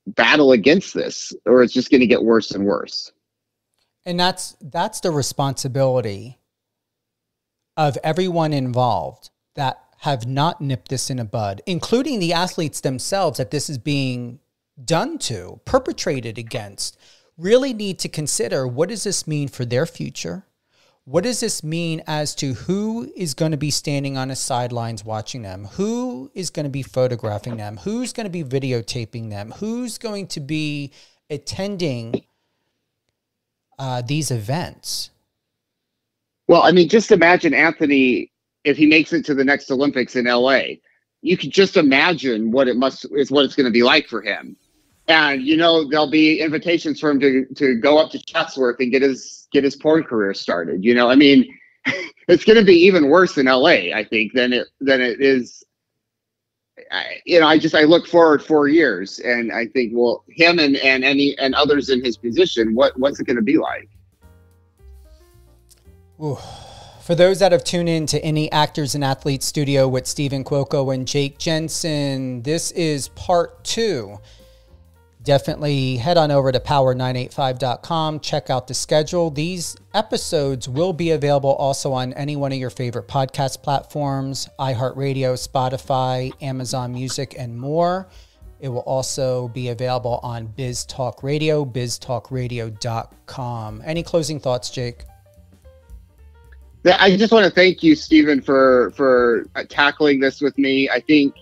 battle against this, or it's just going to get worse and worse.
And that's the responsibility of everyone involved that have not nipped this in the bud, including the athletes themselves that this is being done to, perpetrated against, really need to consider, what does this mean for their future? What does this mean as to who is going to be standing on the sidelines watching them? Who is going to be photographing them? Who's going to be videotaping them? Who's going to be attending these events?
Well, I mean, just imagine Anthony, if he makes it to the next Olympics in LA, you could just imagine what it's going to be like for him. And, you know, there'll be invitations for him to go up to Chatsworth and get his porn career started. You know, I mean, it's going to be even worse in LA, I think, than it is. I look forward 4 years and I think, well, him and others in his position, what's it going to be like?
Ooh. For those that have tuned in to Any Actors and Athletes Studio with Stephen Cuoco and Jake Jensen, this is part 2. Definitely head on over to power985.com. Check out the schedule. These episodes will be available also on any one of your favorite podcast platforms, iHeartRadio, Spotify, Amazon Music, and more. It will also be available on Biz Talk Radio, biztalkradio.com. Any closing thoughts, Jake?
I just want to thank you, Stephen, for tackling this with me. I think